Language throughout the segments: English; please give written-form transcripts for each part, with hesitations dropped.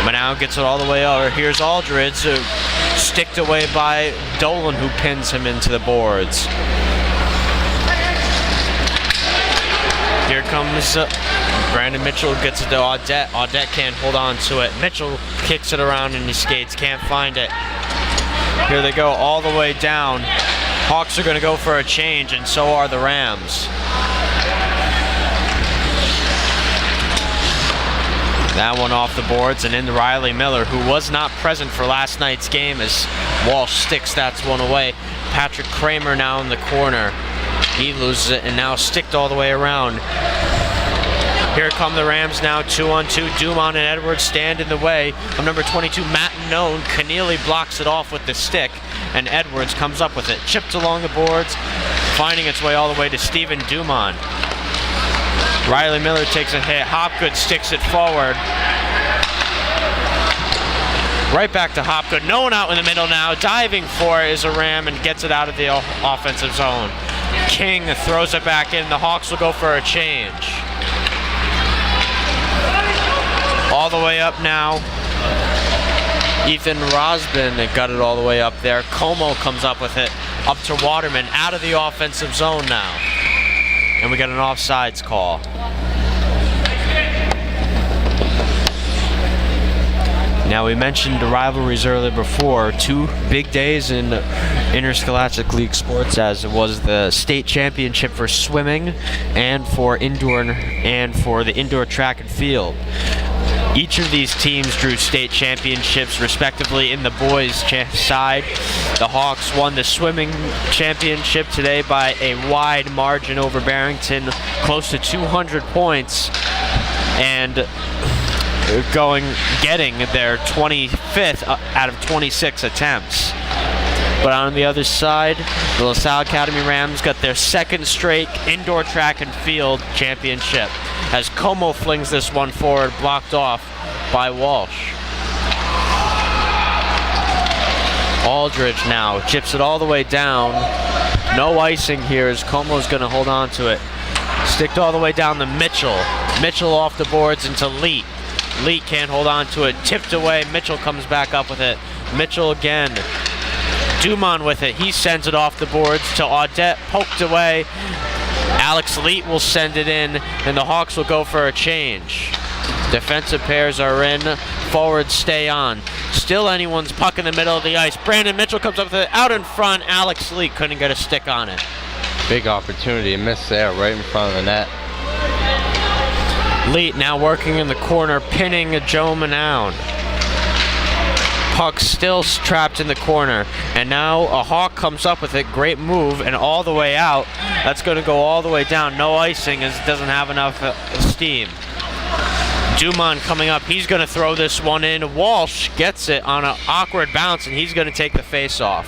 Manown gets it all the way over. Here's Aldridge, sticked away by Dolan, who pins him into the boards. Here comes Brandon Mitchell, gets it to Audette. Audette can't hold on to it. Mitchell kicks it around and he skates, can't find it. Here they go all the way down. Hawks are going to go for a change, and so are the Rams. That one off the boards, and in Riley Miller, who was not present for last night's game as Walsh sticks that one away. Patrick Kramer now in the corner. He loses it and now sticked all the way around. Here come the Rams now, 2-on-2. Dumont and Edwards stand in the way of number 22, Matt Known. Keneally blocks it off with the stick, and Edwards comes up with it. Chipped along the boards, finding its way all the way to Stephen Dumont. Riley Miller takes a hit. Hopgood sticks it forward. Right back to Hopgood. No one out in the middle now. Diving for it is a Ram and gets it out of the offensive zone. King throws it back in. The Hawks will go for a change. All the way up now. Ethan Rosbin got it all the way up there. Como comes up with it. Up to Waterman. Out of the offensive zone now. And we got an offsides call. Now, we mentioned the rivalries earlier before. Two big days in Interscholastic League sports, as it was the state championship for swimming and for the indoor track and field. Each of these teams drew state championships respectively in the boys' side. The Hawks won the swimming championship today by a wide margin over Barrington, close to 200 points, and getting their 25th out of 26 attempts. But on the other side, the LaSalle Academy Rams got their second straight indoor track and field championship as Como flings this one forward, blocked off by Walsh. Aldridge now chips it all the way down. No icing here as Como's going to hold on to it. Sticked all the way down to Mitchell. Mitchell off the boards into Leet. Leet can't hold on to it. Tipped away. Mitchell comes back up with it. Mitchell again. Dumont with it. He sends it off the boards to Audette. Poked away. Alex Leet will send it in, and the Hawks will go for a change. Defensive pairs are in. Forwards stay on. Still anyone's puck in the middle of the ice. Brandon Mitchell comes up with it. Out in front. Alex Leet couldn't get a stick on it. Big opportunity. Missed there right in front of the net. Leet now working in the corner, pinning Joe Manown. Puck still trapped in the corner, and now a Hawk comes up with it. Great move, and all the way out. That's going to go all the way down. No icing as it doesn't have enough steam. Dumont coming up. He's going to throw this one in. Walsh gets it on an awkward bounce, and he's going to take the face off.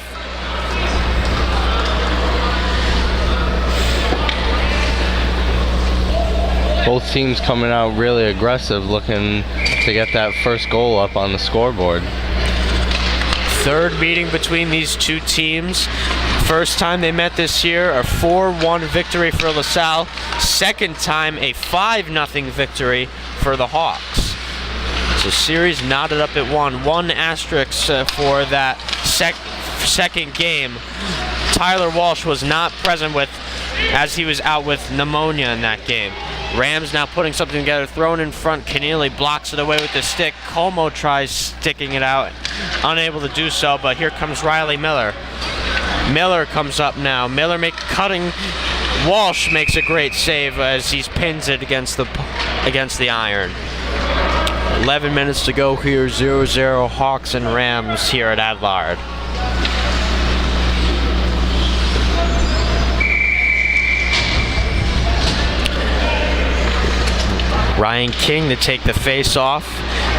Both teams coming out really aggressive, looking to get that first goal up on the scoreboard. Third meeting between these two teams. First time they met this year, a 4-1 victory for LaSalle. Second time, a 5-0 victory for the Hawks. So series knotted up at 1. One asterisk for that second game. Tyler Walsh was not present as he was out with pneumonia in that game. Rams now putting something together, thrown in front. Keneally blocks it away with the stick. Como tries sticking it out, unable to do so, but here comes Riley Miller. Miller comes up now. Miller cutting. Walsh makes a great save as he pins it against the iron. 11 minutes to go here, 0-0 Hawks and Rams here at Adlard. Ryan King to take the face off.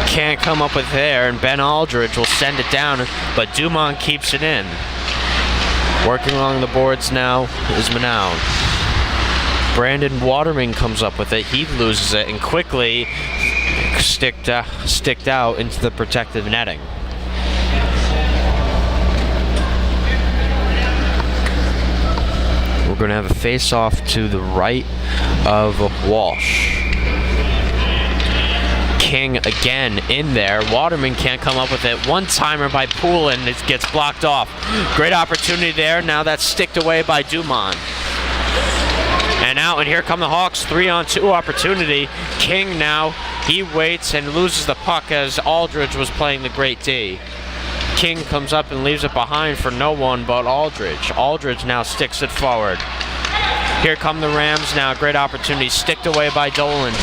Can't come up with there, and Ben Aldridge will send it down, but Dumont keeps it in. Working along the boards now is Manown. Brandon Waterman comes up with it. He loses it and quickly sticked out into the protective netting. We're going to have a face-off to the right of Walsh. King again in there. Waterman can't come up with it. One-timer by Poulin. It gets blocked off. Great opportunity there. Now that's sticked away by Dumont. And out, and here come the Hawks. 3-on-2 opportunity. King now, he waits and loses the puck as Aldridge was playing the great D. King comes up and leaves it behind for no one but Aldridge. Aldridge now sticks it forward. Here come the Rams now. Great opportunity. Sticked away by Dolan.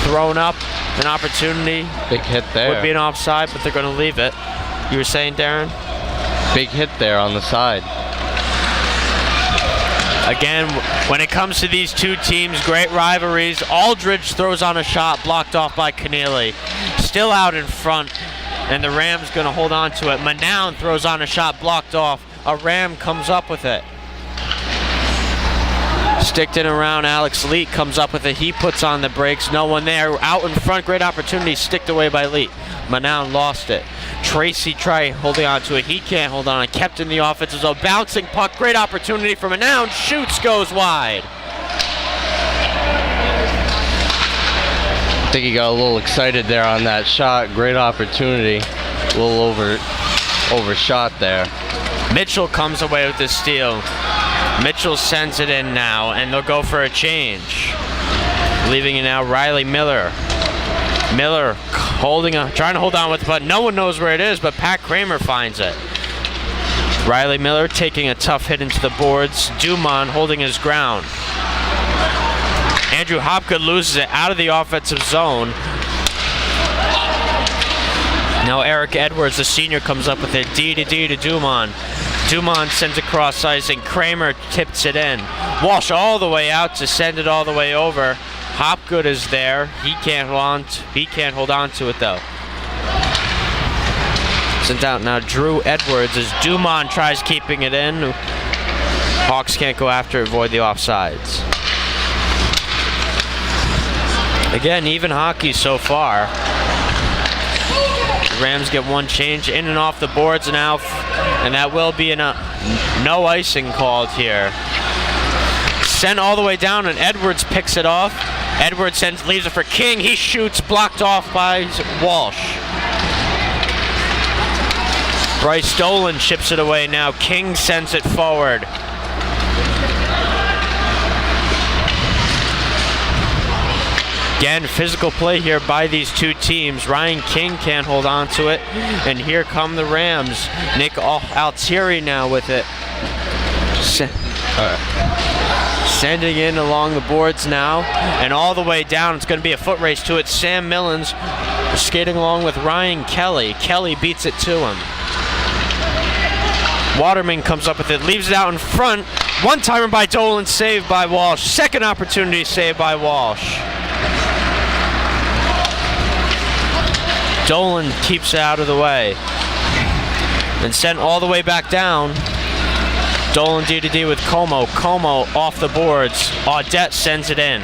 Thrown up. An opportunity. Big hit there. Would be an offside, but they're going to leave it. You were saying, Darren? Big hit there on the side. Again, when it comes to these two teams, great rivalries. Aldridge throws on a shot, blocked off by Keneally. Still out in front, and the Rams going to hold on to it. Manown throws on a shot, blocked off. A Ram comes up with it. Sticked in around, Alex Leet comes up with it. He puts on the brakes, no one there. Out in front, great opportunity, sticked away by Leet. Manown lost it. Tracy tried holding on to it. He can't hold on. Kept in the offensive zone. Bouncing puck. Great opportunity for Manown. Shoots, goes wide. I think he got a little excited there on that shot. Great opportunity. A little overshot there. Mitchell comes away with the steal. Mitchell sends it in now, and they'll go for a change. Leaving it now, Riley Miller. Miller trying to hold on with it, but no one knows where it is, but Pat Kramer finds it. Riley Miller taking a tough hit into the boards. Dumont holding his ground. Andrew Hopgood loses it out of the offensive zone. Now Eric Edwards, the senior, comes up with it. D to Dumont. Dumont sends it cross ice, and Kramer tips it in. Walsh all the way out to send it all the way over. Hopgood is there. He can't hold on to it though. Sent out now Drew Edwards as Dumont tries keeping it in. Hawks can't go after it, avoid the offsides. Again, even hockey so far. The Rams get one change in and off the boards now, and that will be a no icing called here. Sent all the way down, and Edwards picks it off. Edwards leaves it for King. He shoots, blocked off by Walsh. Bryce Dolan chips it away now. King sends it forward. Again, physical play here by these two teams. Ryan King can't hold on to it. And here come the Rams. Nick Altieri now with it. Sending in along the boards now, and all the way down. It's going to be a foot race to it. Sam Millens skating along with Ryan Kelly. Kelly beats it to him. Waterman comes up with it, leaves it out in front. One-timer by Dolan, saved by Walsh. Second opportunity saved by Walsh. Dolan keeps it out of the way. And sent all the way back down. Dolan D with Como. Como off the boards. Audette sends it in.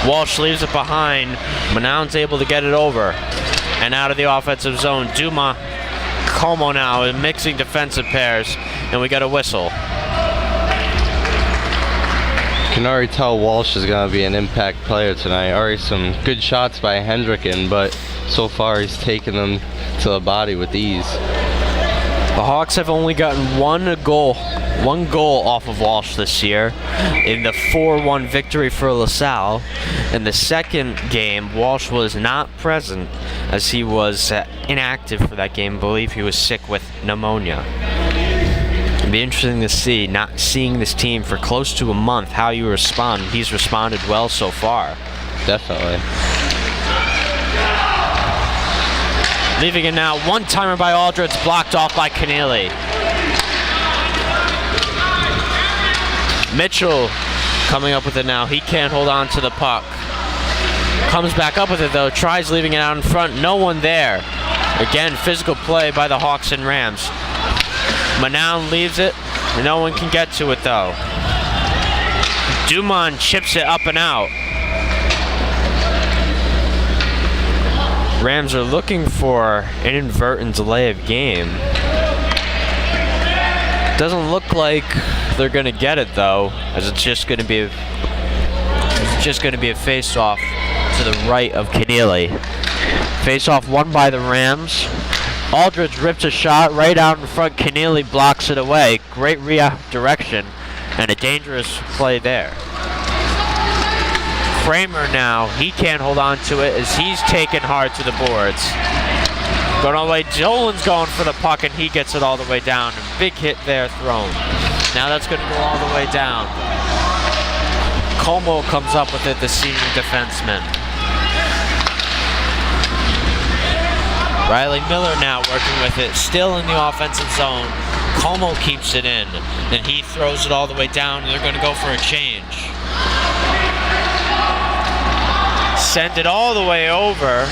Walsh leaves it behind. Manown's able to get it over. And out of the offensive zone. Duma, Como now mixing defensive pairs. And we got a whistle. Can already tell Walsh is going to be an impact player tonight. Already some good shots by Hendricken, but so far he's taken them to the body with ease. The Hawks have only gotten one goal off of Walsh this year in the 4-1 victory for LaSalle. In the second game, Walsh was not present as he was inactive for that game. I believe he was sick with pneumonia. It'd be interesting to see, not seeing this team for close to a month, how you respond. He's responded well so far. Definitely. Leaving it now, one-timer by Aldridge, blocked off by Keneally. Mitchell coming up with it now. He can't hold on to the puck. Comes back up with it though, tries leaving it out in front. No one there. Again, physical play by the Hawks and Rams. Manown leaves it. No one can get to it though. Dumont chips it up and out. Rams are looking for an inadvertent delay of game. Doesn't look like they're going to get it though, as it's just going to be just going to be a face-off to the right of Keneally. Face-off won by the Rams. Aldridge rips a shot right out in front. Keneally blocks it away. Great redirection and a dangerous play there. Kramer now, he can't hold on to it as he's taken hard to the boards. Going all the way, Dolan's going for the puck and he gets it all the way down. Big hit there thrown. Now that's going to go all the way down. Como comes up with it, the senior defenseman. Riley Miller now working with it, still in the offensive zone. Como keeps it in, and he throws it all the way down, and they're going to go for a change. Send it all the way over.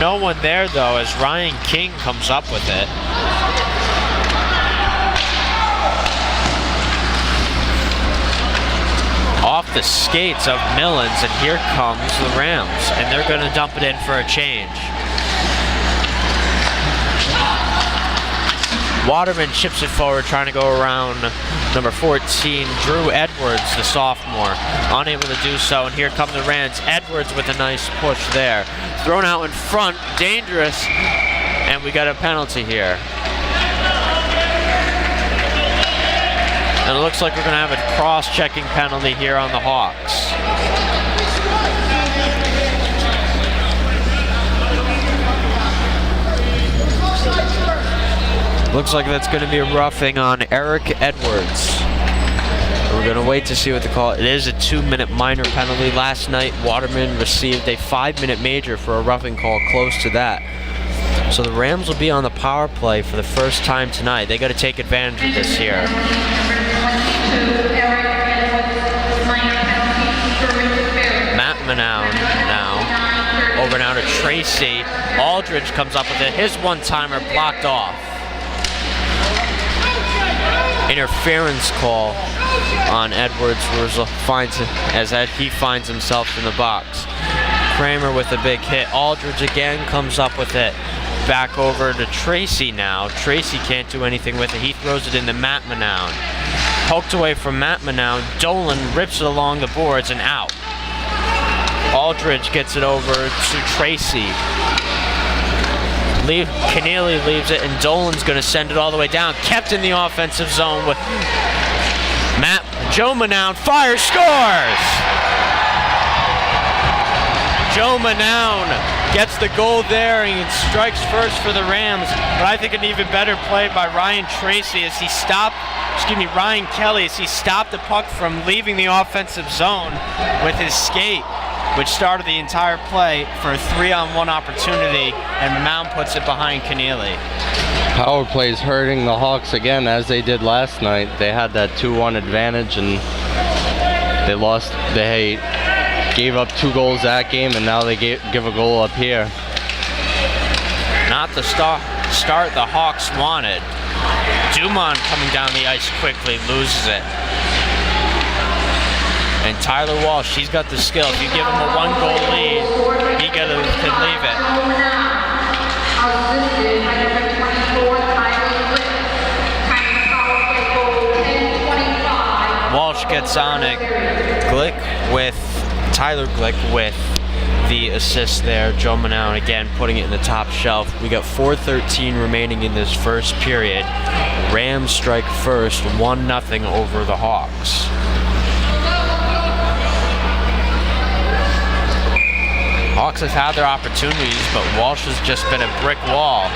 No one there, though, as Ryan King comes up with it. Off the skates of Millens, and here comes the Rams, and they're going to dump it in for a change. Waterman chips it forward, trying to go around number 14, Drew Edwards, the sophomore. Unable to do so, and here come the Rams. Edwards with a nice push there. Thrown out in front, dangerous, and we got a penalty here. And it looks like we're going to have a cross-checking penalty here on the Hawks. Looks like that's going to be a roughing on Eric Edwards. We're going to wait to see what the call. It is a 2-minute minor penalty. Last night, Waterman received a 5-minute major for a roughing call close to that. So the Rams will be on the power play for the first time tonight. They got to take advantage of this here. Matt Manown now. Over now to Tracy. Aldridge comes up with it. His one-timer blocked off. Interference call on Edwards finds as he finds himself in the box. Kramer with a big hit. Aldridge again comes up with it. Back over to Tracy now. Tracy can't do anything with it. He throws it into Matt Manown. Poked away from Matt Manown. Dolan rips it along the boards and out. Aldridge gets it over to Tracy. Keneally leaves it, and Dolan's going to send it all the way down. Kept in the offensive zone with Joe Manown. Fires, scores! Joe Manown gets the goal there and strikes first for the Rams. But I think an even better play by Ryan Kelly as he stopped the puck from leaving the offensive zone with his skate, which started the entire play for a 3-on-1 opportunity, and Manown puts it behind Keneally. Power plays hurting the Hawks again, as they did last night. They had that 2-1 advantage, and they lost. They gave up 2 goals that game, and now they give a goal up here. Not the start the Hawks wanted. Dumont coming down the ice quickly, loses it. And Tyler Walsh, he's got the skill. If you give him a 1-goal lead, he can leave it. Walsh gets on it. Tyler Glick with the assist there. Joe Manown again putting it in the top shelf. We got 4:13 remaining in this first period. Rams strike first, 1-0 over the Hawks. Hawks have had their opportunities, but Walsh has just been a brick wall.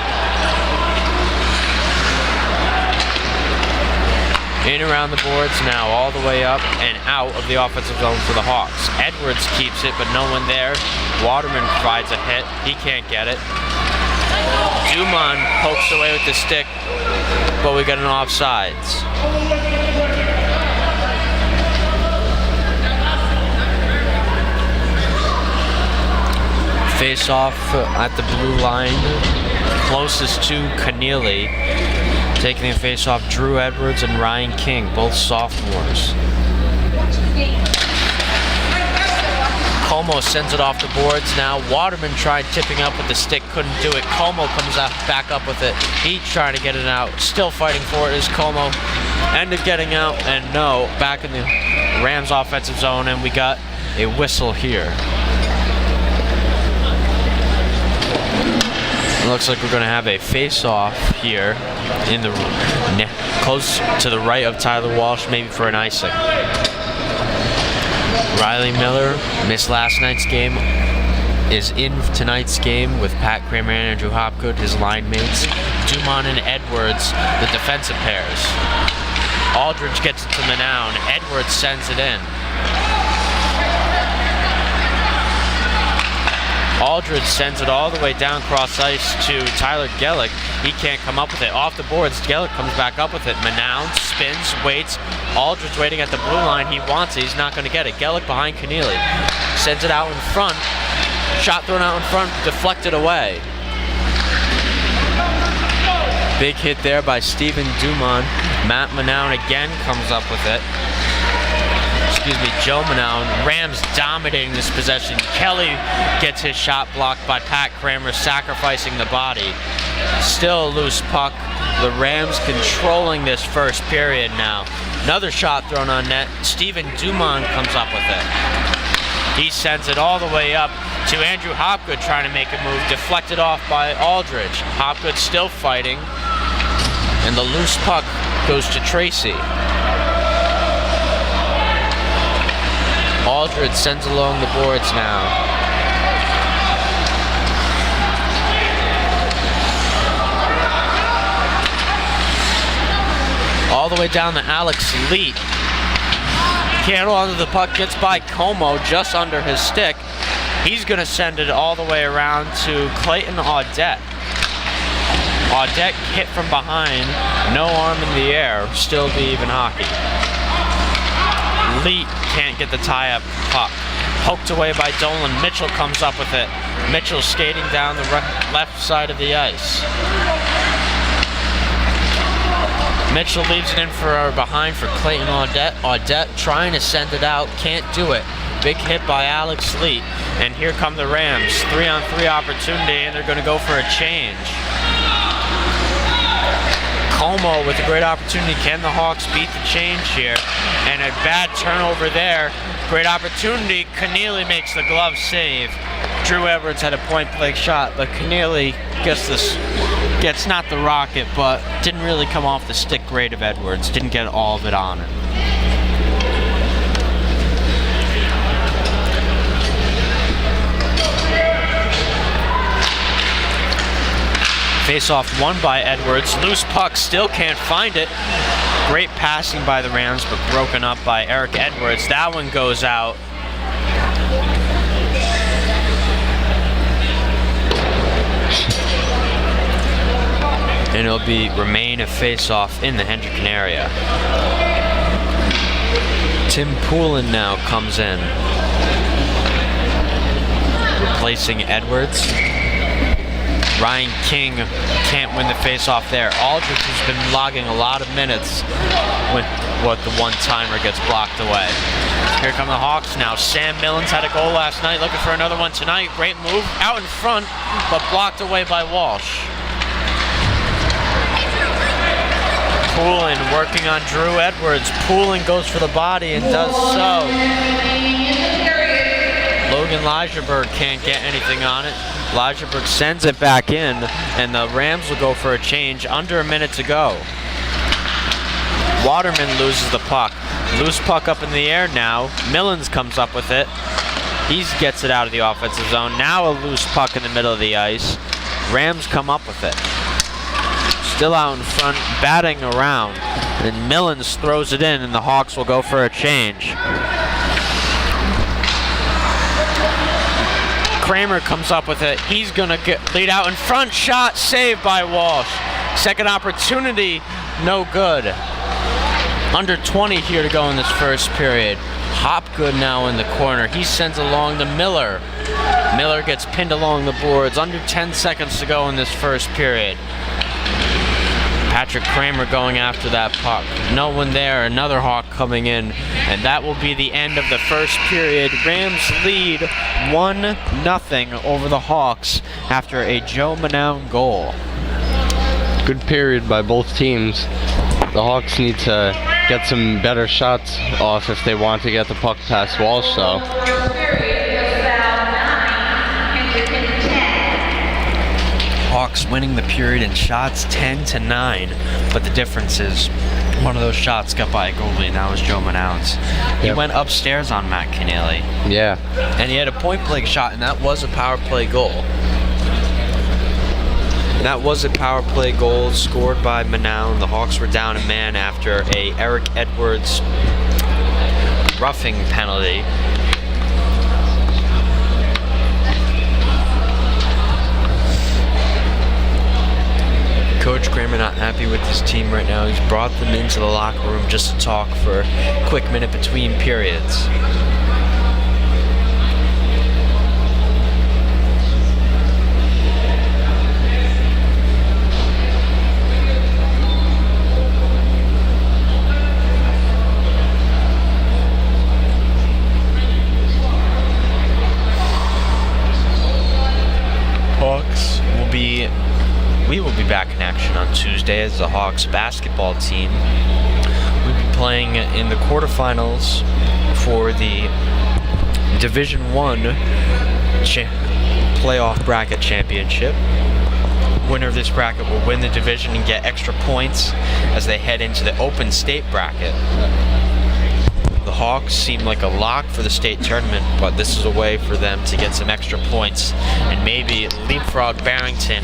In around the boards now, all the way up and out of the offensive zone for the Hawks. Edwards keeps it, but no one there. Waterman provides a hit. He can't get it. Dumont pokes away with the stick, but we got an offsides. Face off at the blue line, closest to Keneally. Taking the face off, Drew Edwards and Ryan King, both sophomores. Como sends it off the boards now. Waterman tried tipping up with the stick, couldn't do it. Como comes back up with it. He's trying to get it out. Still fighting for it is Como. Ended getting out, and no, back in the Rams offensive zone, and we got a whistle here. It looks like we're going to have a face-off here in the close to the right of Tyler Walsh, maybe for an icing. Riley Miller missed last night's game, is in tonight's game with Pat Kramer and Andrew Hopgood, his line mates. Dumont and Edwards, the defensive pairs. Aldridge gets it to Manown. Edwards sends it in. Aldridge sends it all the way down cross ice to Tyler Gellick. He can't come up with it. Off the boards, Gellick comes back up with it. Manown spins, waits. Aldridge waiting at the blue line. He wants it. He's not going to get it. Gellick behind Keneally. Sends it out in front. Shot thrown out in front, deflected away. Big hit there by Steven Dumont. Matt Manown again comes up with it. Excuse me, Joe Manown. Rams dominating this possession. Kelly gets his shot blocked by Pat Kramer, sacrificing the body. Still a loose puck. The Rams controlling this first period now. Another shot thrown on net. Steven Dumont comes up with it. He sends it all the way up to Andrew Hopgood trying to make a move. Deflected off by Aldridge. Hopgood still fighting. And the loose puck goes to Tracy. Aldridge sends along the boards now. All the way down to Alex Leet. Can't hold onto the puck, gets by Como just under his stick. He's going to send it all the way around to Clayton Audette. Audette hit from behind, no arm in the air, still be even hockey. Leet can't get the tie-up puck. Poked away by Dolan. Mitchell comes up with it. Mitchell skating down the left side of the ice. Mitchell leaves it in for behind for Clayton Audette. Audette trying to send it out, can't do it. Big hit by Alex Leet. And here come the Rams. 3-on-3 opportunity, and they're going to go for a change. Como with a great opportunity. Can the Hawks beat the change here? And a bad turnover there. Great opportunity. Keneally makes the glove save. Drew Edwards had a point-blank shot, but Keneally gets not the rocket, but didn't really come off the stick great of Edwards. Didn't get all of it on it. Face-off won by Edwards. Loose puck, still can't find it. Great passing by the Rams, but broken up by Eric Edwards. That one goes out. And it'll remain a face-off in the Hendricken area. Tim Poulin now comes in, replacing Edwards. Ryan King can't win the face-off there. Aldridge has been logging a lot of minutes when the one-timer gets blocked away. Here come the Hawks now. Sam Millens had a goal last night, looking for another one tonight. Great move out in front, but blocked away by Walsh. Poulin working on Drew Edwards. Poulin goes for the body and does so. Logan Lagerberg can't get anything on it. Lagerberg sends it back in, and the Rams will go for a change. Under a minute to go. Waterman loses the puck. Loose puck up in the air now. Millens comes up with it. He gets it out of the offensive zone. Now a loose puck in the middle of the ice. Rams come up with it. Still out in front, batting around. And Millens throws it in, and the Hawks will go for a change. Kramer comes up with it. He's going to lead out in front. Shot saved by Walsh. Second opportunity, no good. Under 20 here to go in this first period. Hopgood now in the corner. He sends along to Miller. Miller gets pinned along the boards. Under 10 seconds to go in this first period. Patrick Kramer going after that puck. No one there. Another Hawk coming in. And that will be the end of the first period. Rams lead 1-0 over the Hawks after a Joe Manown goal. Good period by both teams. The Hawks need to get some better shots off if they want to get the puck past Walsh, though. Hawks winning the period in shots 10-9, but the difference is one of those shots got by a goalie, and that was Joe Manounce. He went upstairs on Matt Keneally. Yeah. And he had a point-blank shot, and that was a power play goal. That was a power play goal scored by Manoun. The Hawks were down a man after a Eric Edwards roughing penalty. Coach Kramer not happy with his team right now. He's brought them into the locker room just to talk for a quick minute between periods. We will be back in action on Tuesday as the Hawks basketball team. We'll be playing in the quarterfinals for the Division I playoff bracket championship. Winner of this bracket will win the division and get extra points as they head into the open state bracket. The Hawks seem like a lock for the state tournament, but this is a way for them to get some extra points and maybe leapfrog Barrington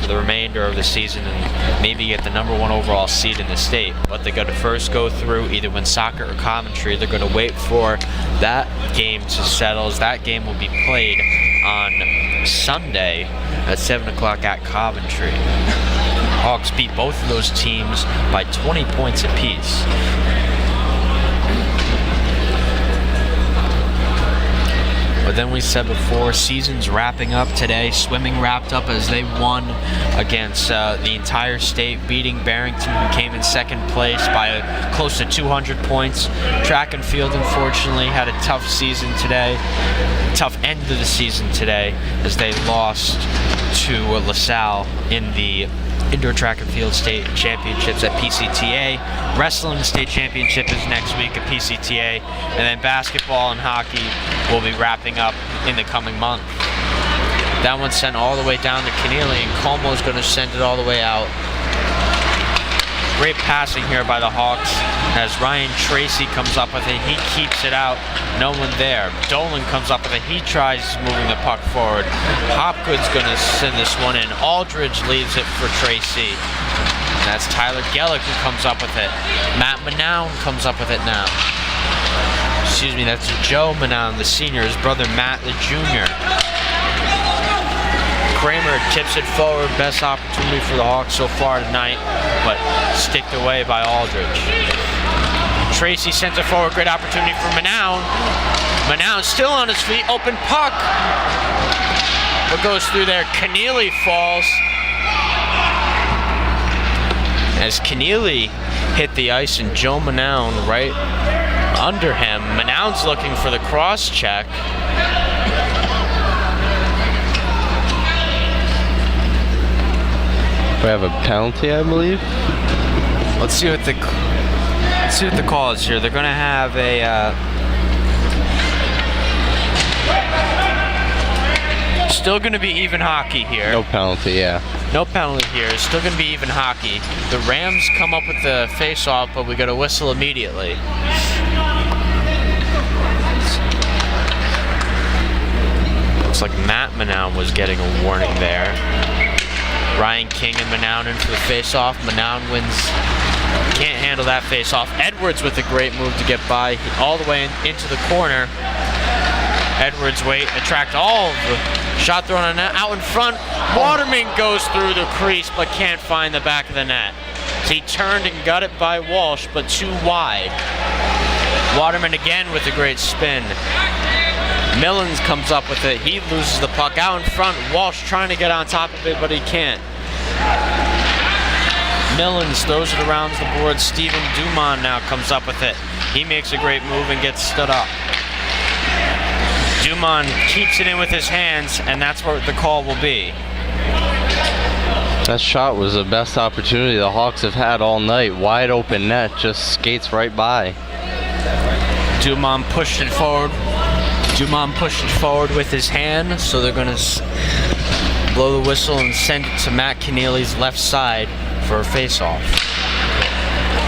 for the remainder of the season and maybe get the #1 overall seed in the state. But they're going to first go through either Woonsocket or Coventry. They're going to wait for that game to settle, as that game will be played on Sunday at 7 o'clock at Coventry. Hawks beat both of those teams by 20 points apiece. But then we said before, season's wrapping up today. Swimming wrapped up as they won against the entire state, beating Barrington, who came in second place by close to 200 points. Track and field, unfortunately, had a tough season today, tough end of the season today, as they lost to LaSalle in the Indoor Track and Field State Championships at PCTA. Wrestling State Championship is next week at PCTA. And then basketball and hockey will be wrapping up in the coming month. That one's sent all the way down to Keneally, and Como's going to send it all the way out. Great passing here by the Hawks as Ryan Tracy comes up with it. He keeps it out. No one there. Dolan comes up with it. He tries moving the puck forward. Hopgood's going to send this one in. Aldridge leaves it for Tracy. And that's Tyler Gellick who comes up with it. Matt Manoun comes up with it now. Excuse me, that's Joe Manoun, the senior. His brother Matt, the junior. Kramer tips it forward. Best opportunity for the Hawks so far tonight, but sticked away by Aldridge. Tracy sends it forward. Great opportunity for Manoun. Manoun still on his feet. Open puck. What goes through there? Keneally falls. As Keneally hit the ice and Joe Manoun right under him. Manoun's looking for the cross check. We have a penalty, I believe. Let's see what the call is here. They're going to have a still going to be even hockey here. No penalty, yeah. No penalty here. It's still going to be even hockey. The Rams come up with the face-off, but we got to whistle immediately. Looks like Matt Manoun was getting a warning there. Ryan King and Manoun in for the face-off. Manoun wins. Can't handle that face-off. Edwards with a great move to get by all the way into the corner. Edwards attract all of the shot thrown on net. Out in front, Waterman goes through the crease but can't find the back of the net. So he turned and got it by Walsh, but too wide. Waterman again with a great spin. Millens comes up with it. He loses the puck out in front. Walsh trying to get on top of it, but he can't. Millens throws it around the board. Steven Dumont now comes up with it. He makes a great move and gets stood up. Dumont keeps it in with his hands, and that's what the call will be. That shot was the best opportunity the Hawks have had all night. Wide open net, just skates right by. Dumont pushed it forward. Dumont pushed it forward with his hand, so they're going to blow the whistle and send it to Matt Keneally's left side for a face-off.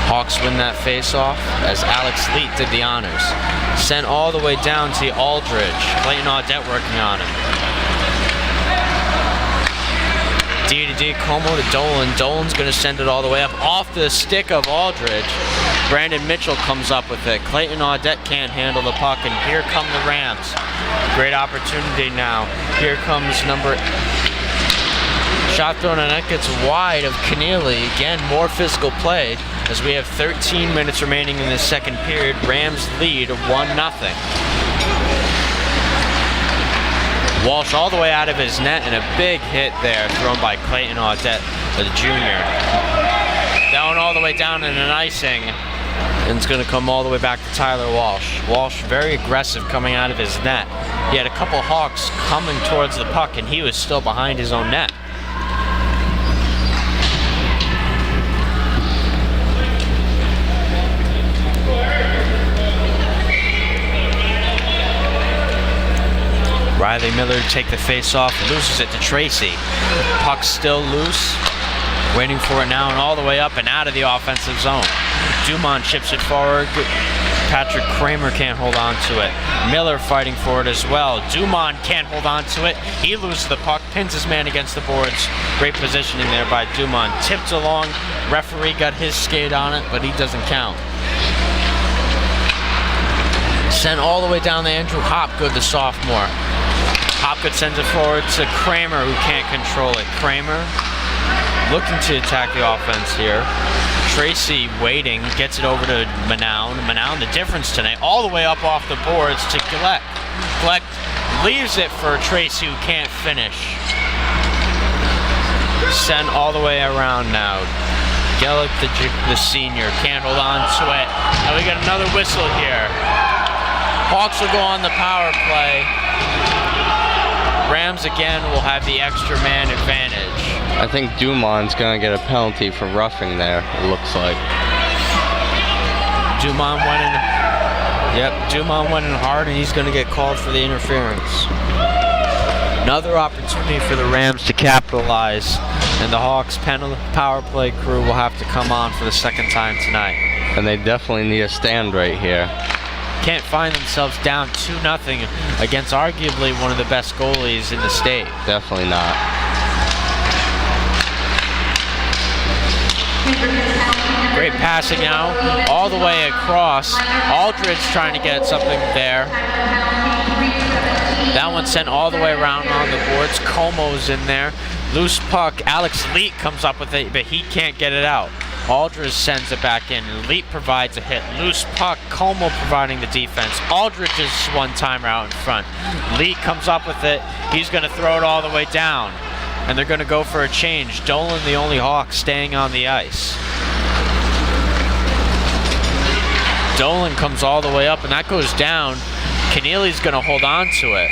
Hawks win that face-off as Alex Leet did the honors. Sent all the way down to Aldridge. Clayton Audette working on him. D to D, Como to Dolan. Dolan's going to send it all the way up off the stick of Aldridge. Brandon Mitchell comes up with it. Clayton Audette can't handle the puck, and here come the Rams. Great opportunity now. Here comes shot thrown, and that gets wide of Keneally. Again, more physical play as we have 13 minutes remaining in the second period. Rams lead 1-0. Walsh all the way out of his net, and a big hit there thrown by Clayton Audette, the junior. Down all the way down in an icing, and it's going to come all the way back to Tyler Walsh. Walsh very aggressive coming out of his net. He had a couple Hawks coming towards the puck, and he was still behind his own net. Riley Miller take the face off, loses it to Tracy. Puck's still loose, waiting for it now, and all the way up and out of the offensive zone. Dumont chips it forward. Patrick Kramer can't hold on to it. Miller fighting for it as well. Dumont can't hold on to it. He loses the puck, pins his man against the boards. Great positioning there by Dumont. Tipped along. Referee got his skate on it, but he doesn't count. Sent all the way down to Andrew Hopgood, the sophomore. Hopgood sends it forward to Kramer, who can't control it. Kramer looking to attack the offense here. Tracy waiting, gets it over to Manown. Manown, the difference tonight, all the way up off the boards to Gleck. Gleck leaves it for Tracy, who can't finish. Sent all the way around now. Gelick, the senior, can't hold on to it. And we got another whistle here. Hawks will go on the power play. Rams again will have the extra man advantage. I think Dumont's going to get a penalty for roughing there, it looks like. Dumont went in hard, and he's going to get called for the interference. Another opportunity for the Rams to capitalize, and the Hawks power play crew will have to come on for the second time tonight. And they definitely need a stand right here. Can't find themselves down 2-0 against arguably one of the best goalies in the state. Definitely not. Great passing now, all the way across. Aldridge trying to get something there. That one sent all the way around on the boards. Como's in there. Loose puck. Alex Leet comes up with it, but he can't get it out. Aldridge sends it back in. Leet provides a hit. Loose puck. Como providing the defense. Aldridge's one-timer out in front. Leet comes up with it. He's going to throw it all the way down. And they're going to go for a change. Dolan, the only Hawk, staying on the ice. Dolan comes all the way up, and that goes down. Keneally's going to hold on to it.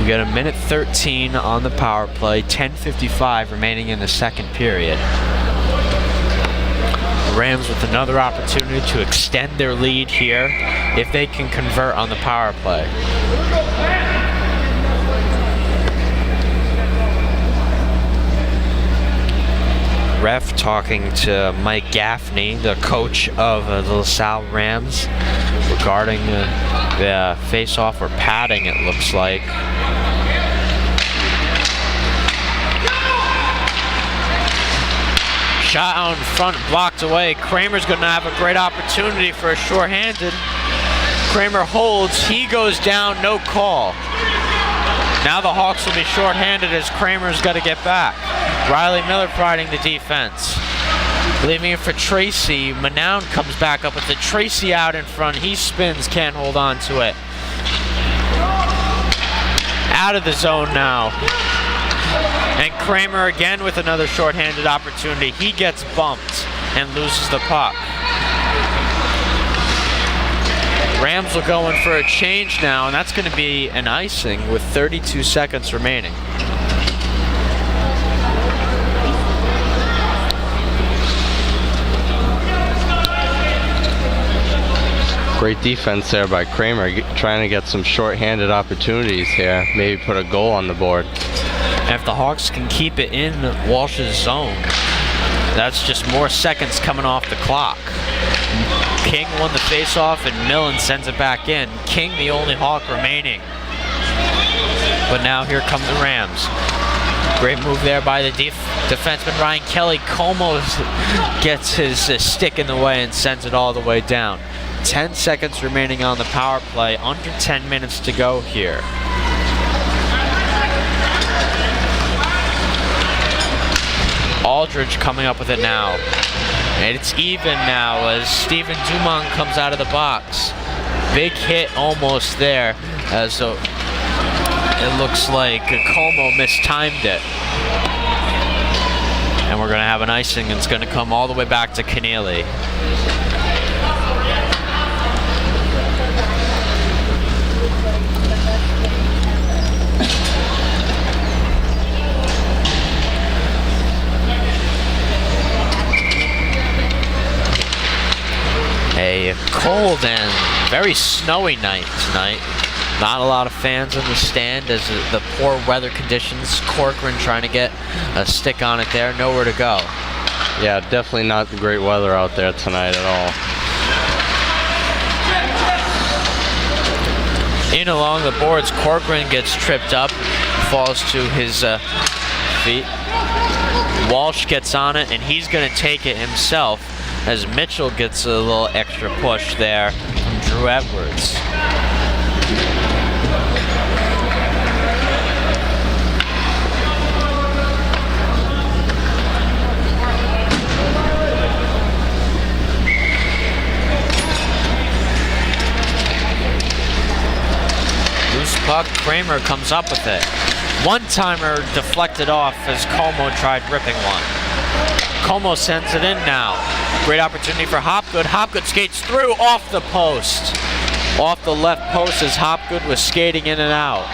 We got 1:13 on the power play, 10:55 remaining in the second period. Rams with another opportunity to extend their lead here if they can convert on the power play. Ref talking to Mike Gaffney, the coach of the LaSalle Rams, regarding the face-off or padding, it looks like. Shot out in front, blocked away. Kramer's going to have a great opportunity for a shorthanded. Kramer holds, he goes down, no call. Now the Hawks will be shorthanded as Kramer's got to get back. Riley Miller providing the defense. Leaving it for Tracy. Manown comes back up with the Tracy out in front. He spins, can't hold on to it. Out of the zone now. And Kramer again with another shorthanded opportunity. He gets bumped and loses the puck. Rams will go in for a change now, and that's going to be an icing with 32 seconds remaining. Great defense there by Kramer, trying to get some short-handed opportunities here. Maybe put a goal on the board. And if the Hawks can keep it in Walsh's zone, that's just more seconds coming off the clock. King won the faceoff and Millen sends it back in. King the only Hawk remaining. But now here come the Rams. Great move there by the defenseman Ryan Kelly. Como gets his stick in the way and sends it all the way down. 10 seconds remaining on the power play. Under 10 minutes to go here. Aldridge coming up with it now. And it's even now as Steven Dumont comes out of the box. Big hit almost there as it looks like Como mistimed it. And we're going to have an icing, and it's going to come all the way back to Keneally. A cold and very snowy night tonight. Not a lot of fans in the stand as the poor weather conditions. Corcoran trying to get a stick on it there. Nowhere to go. Yeah, definitely not the great weather out there tonight at all. In along the boards, Corcoran gets tripped up, falls to his feet. Walsh gets on it, and he's going to take it himself as Mitchell gets a little extra push there from Drew Edwards. Loose puck, Kramer comes up with it. One-timer deflected off as Como tried ripping one. Como sends it in now. Great opportunity for Hopgood. Hopgood skates through off the post. Off the left post as Hopgood was skating in and out.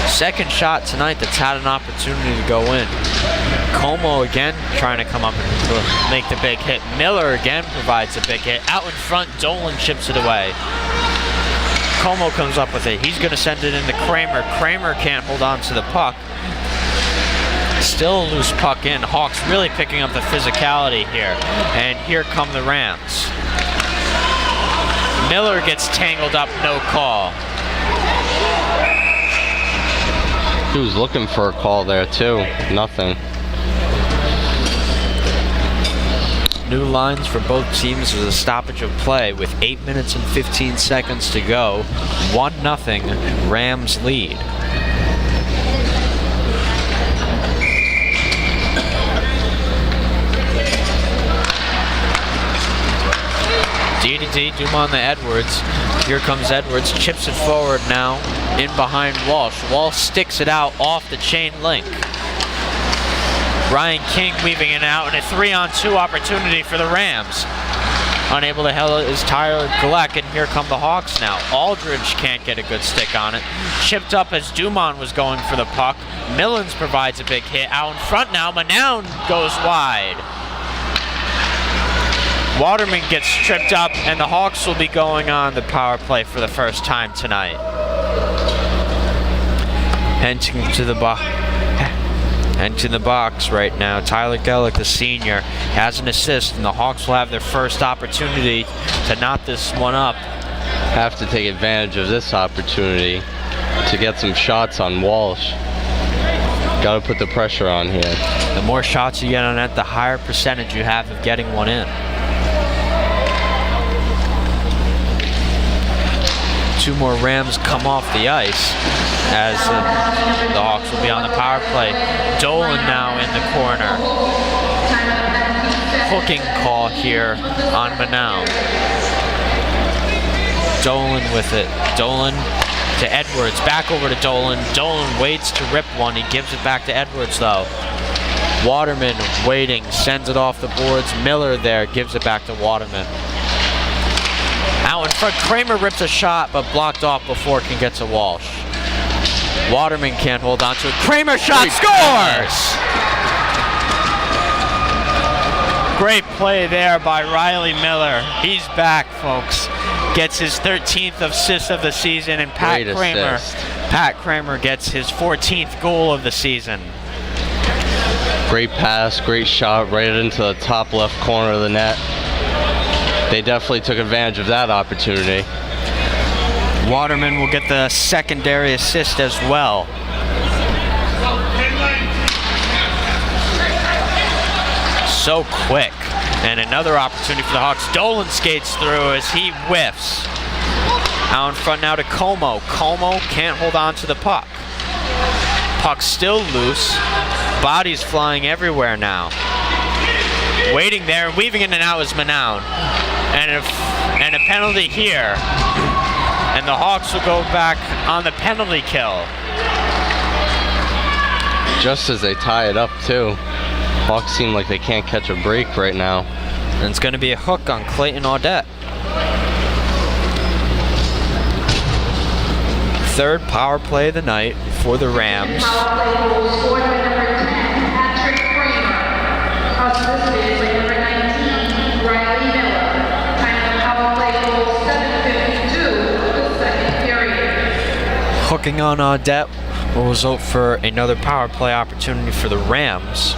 Second shot tonight that's had an opportunity to go in. Como again trying to come up and make the big hit. Miller again provides a big hit. Out in front, Dolan chips it away. Como comes up with it. He's going to send it into Kramer. Kramer can't hold on to the puck. Still a loose puck in. Hawks really picking up the physicality here. And here come the Rams. Miller gets tangled up, no call. He was looking for a call there too. Nothing. New lines for both teams with a stoppage of play with 8 minutes and 15 seconds to go. 1-0 Rams lead. D Dumont to Edwards. Here comes Edwards, chips it forward now, in behind Walsh. Walsh sticks it out off the chain link. Ryan King weaving it out, and a 3-on-2 opportunity for the Rams. Unable to held it is Tyler Gleck, and here come the Hawks now. Aldridge can't get a good stick on it. Chipped up as Dumont was going for the puck. Millens provides a big hit. Out in front now, Manown goes wide. Waterman gets tripped up, and the Hawks will be going on the power play for the first time tonight. Entering to the box right now. Tyler Gellick, the senior, has an assist, and the Hawks will have their first opportunity to knot this one up. Have to take advantage of this opportunity to get some shots on Walsh. Got to put the pressure on here. The more shots you get on it, the higher percentage you have of getting one in. Two more Rams come off the ice as the Hawks will be on the power play. Dolan now in the corner. Hooking call here on Manown. Dolan with it. Dolan to Edwards. Back over to Dolan. Dolan waits to rip one. He gives it back to Edwards though. Waterman waiting. Sends it off the boards. Miller there. Gives it back to Waterman. Out in front, Kramer rips a shot, but blocked off before it can get to Walsh. Waterman can't hold on to it. Kramer shot, scores! Great play. play there by Riley Miller. He's back, folks. Gets his 13th assist of the season, and Pat Kramer gets his 14th goal of the season. Great pass, great shot right into the top left corner of the net. They definitely took advantage of that opportunity. Waterman will get the secondary assist as well. So quick. And another opportunity for the Hawks. Dolan skates through as he whiffs. Out in front now to Como. Como can't hold on to the puck. Puck still loose. Bodies flying everywhere now. Waiting there, weaving in and out is Manaun. And a penalty here. And the Hawks will go back on the penalty kill. Just as they tie it up, too. Hawks seem like they can't catch a break right now. And it's going to be a hook on Clayton Audette. Third power play of the night for the Rams. Power play goal scored by number 10, Patrick Kramer. Assisted by number 19, Riley Miller. Time of power play goal 7:52 of the second period. Hooking on Audette will result for another power play opportunity for the Rams.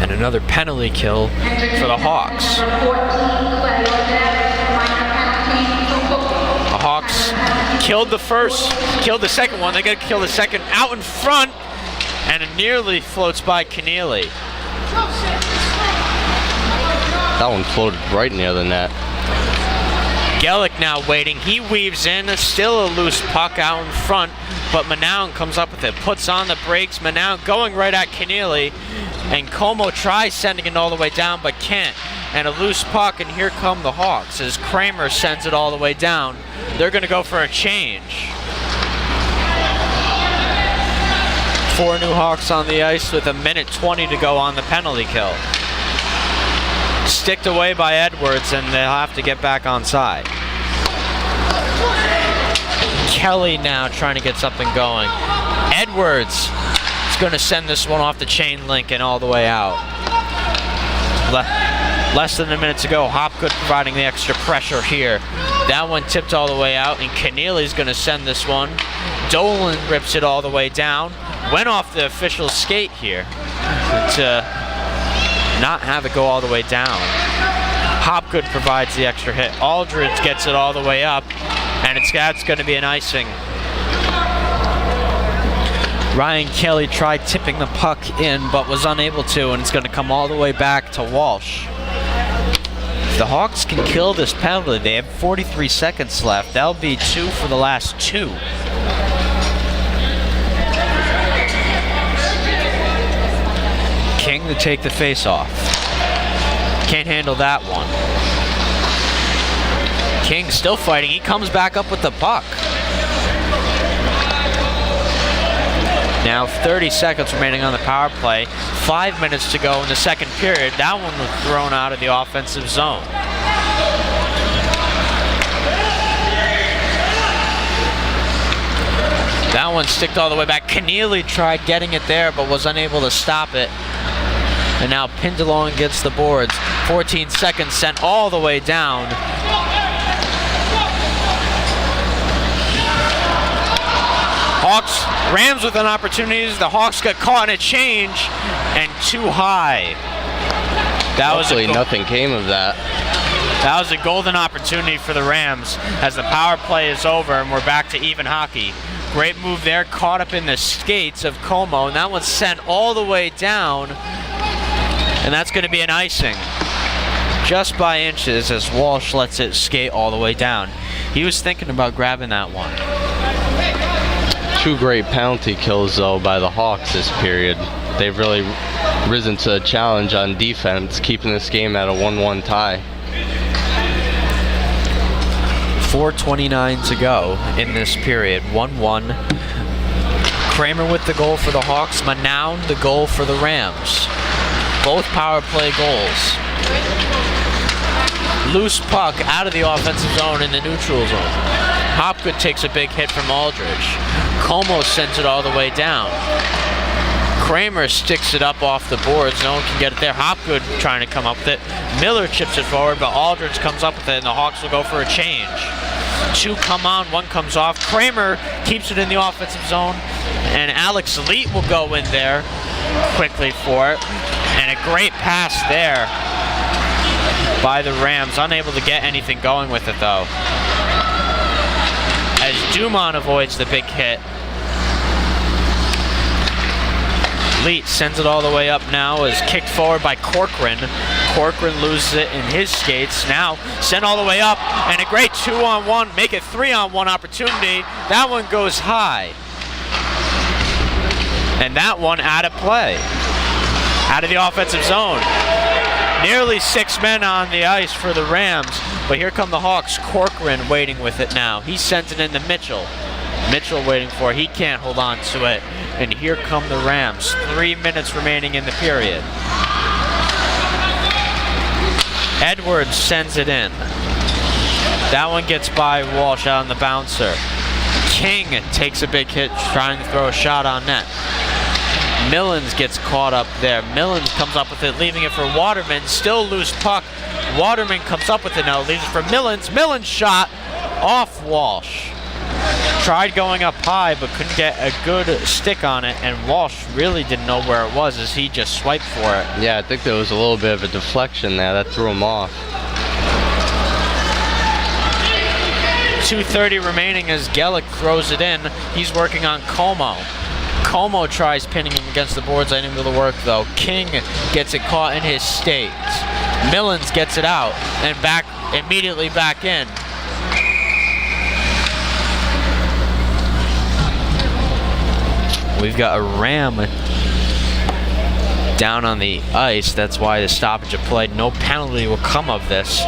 And another penalty kill for the Hawks. Number 14, Clay Audette, minor penalty for hooking. The Hawks killed the second one. They got to kill the second out in front, and it nearly floats by Keneally. That one floated right near the net. Gellick now waiting. He weaves in. Still a loose puck out in front, but Manaun comes up with it. Puts on the brakes. Manaun going right at Keneally, and Como tries sending it all the way down, but can't. And a loose puck, and here come the Hawks as Kramer sends it all the way down. They're going to go for a change. 4 new Hawks on the ice with 1:20 to go on the penalty kill. Sticked away by Edwards, and they'll have to get back on side. Kelly now trying to get something going. Edwards is going to send this one off the chain link and all the way out. Less than a minute to go. Hopgood providing the extra pressure here. That one tipped all the way out, and Keneally's going to send this one. Dolan rips it all the way down. Went off the official skate here to not have it go all the way down. Hopgood provides the extra hit. Aldridge gets it all the way up, and that's going to be an icing. Ryan Kelly tried tipping the puck in, but was unable to, and it's going to come all the way back to Walsh. If the Hawks can kill this penalty, they have 43 seconds left. That'll be 2 for the last 2. King to take the face-off. Can't handle that one. King still fighting. He comes back up with the puck. Now 30 seconds remaining on the power play. 5 minutes to go in the second period. That one was thrown out of the offensive zone. That one sticked all the way back. Keneally tried getting it there, but was unable to stop it. And now Pindelong gets the boards. 14 seconds sent all the way down. Rams with an opportunity. The Hawks got caught in a change and too high. Luckily, nothing came of that. That was a golden opportunity for the Rams as the power play is over and we're back to even hockey. Great move there, caught up in the skates of Como, and that one's sent all the way down, and that's going to be an icing. Just by inches as Walsh lets it skate all the way down. He was thinking about grabbing that one. 2 great penalty kills, though, by the Hawks this period. They've really risen to a challenge on defense, keeping this game at a 1-1 tie. 4:29 to go in this period. 1-1. Kramer with the goal for the Hawks. Manaun the goal for the Rams. Both power play goals. Loose puck out of the offensive zone in the neutral zone. Hopgood takes a big hit from Aldridge. Como sends it all the way down. Kramer sticks it up off the boards. No one can get it there. Hopgood trying to come up with it. Miller chips it forward, but Aldridge comes up with it, and the Hawks will go for a change. 2 come on, 1 comes off. Kramer keeps it in the offensive zone, and Alex Leet will go in there quickly for it. And a great pass there by the Rams. Unable to get anything going with it, though, as Dumont avoids the big hit. Leet sends it all the way up now, is kicked forward by Corcoran. Corcoran loses it in his skates. Now sent all the way up, and a great 2-on-1, make it 3-on-1 opportunity. That one goes high. And that one out of play. Out of the offensive zone. Nearly 6 men on the ice for the Rams, but here come the Hawks. Corcoran waiting with it now. He sends it into Mitchell. Mitchell waiting for it. He can't hold on to it. And here come the Rams. 3 minutes remaining in the period. Edwards sends it in. That one gets by Walsh out on the bouncer. King takes a big hit trying to throw a shot on net. Millens gets caught up there. Millens comes up with it, leaving it for Waterman. Still loose puck. Waterman comes up with it now, leaves it for Millens. Millens shot off Walsh. Tried going up high, but couldn't get a good stick on it, and Walsh really didn't know where it was as he just swiped for it. Yeah, I think there was a little bit of a deflection there that threw him off. 2:30 remaining as Gellick throws it in. He's working on Como. Como tries pinning him against the boards, unable to work though. King gets it caught in his skates. Millens gets it out and immediately back in. We've got a Ram down on the ice. That's why the stoppage of play. No penalty will come of this.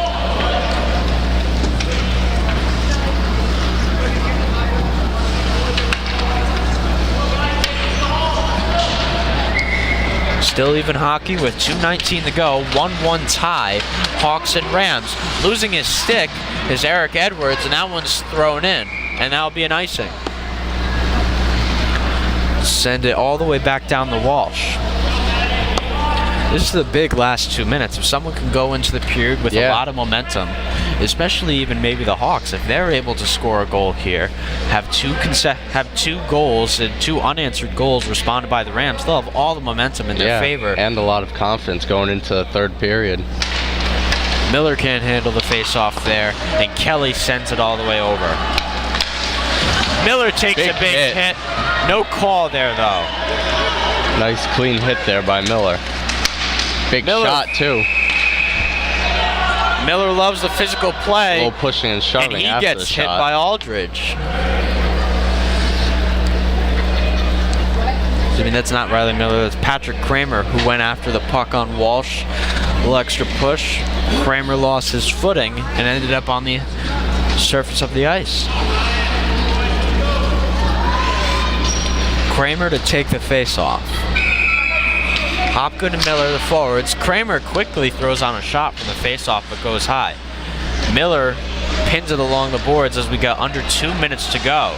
Still even hockey with 2:19 to go. 1-1 tie. Hawks and Rams. Losing his stick is Eric Edwards, and that one's thrown in. And that'll be an icing. Send it all the way back down to Walsh. This is the big last 2 minutes. If someone can go into the period with a lot of momentum, especially even maybe the Hawks, if they're able to score a goal here, have two goals and 2 unanswered goals responded by the Rams, they'll have all the momentum in their favor. And a lot of confidence going into the 3rd period. Miller can't handle the face-off there, and Kelly sends it all the way over. Miller takes a big hit. No call there, though. Nice clean hit there by Miller. Big shot, too. Miller loves the physical play. A little pushing and shoving and he after gets the hit shot. by Aldridge. I mean, that's not Riley Miller. That's Patrick Kramer, who went after the puck on Walsh. A little extra push. Kramer lost his footing and ended up on the surface of the ice. Kramer to take the face-off. Hopgood and Miller, the forwards. Kramer quickly throws on a shot from the face-off, but goes high. Miller pins it along the boards as we got under 2 minutes to go.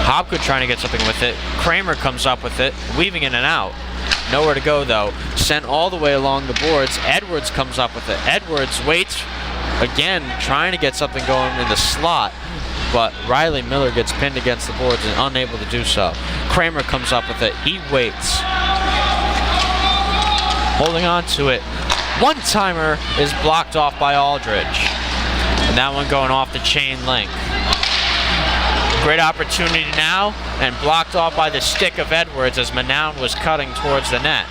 Hopgood trying to get something with it. Kramer comes up with it, weaving in and out. Nowhere to go, though. Sent all the way along the boards. Edwards comes up with it. Edwards waits again, trying to get something going in the slot, but Riley Miller gets pinned against the boards and unable to do so. Kramer comes up with it. He waits. Holding on to it. One-timer is blocked off by Aldridge. And that one going off the chain link. Great opportunity now, and blocked off by the stick of Edwards as Manown was cutting towards the net.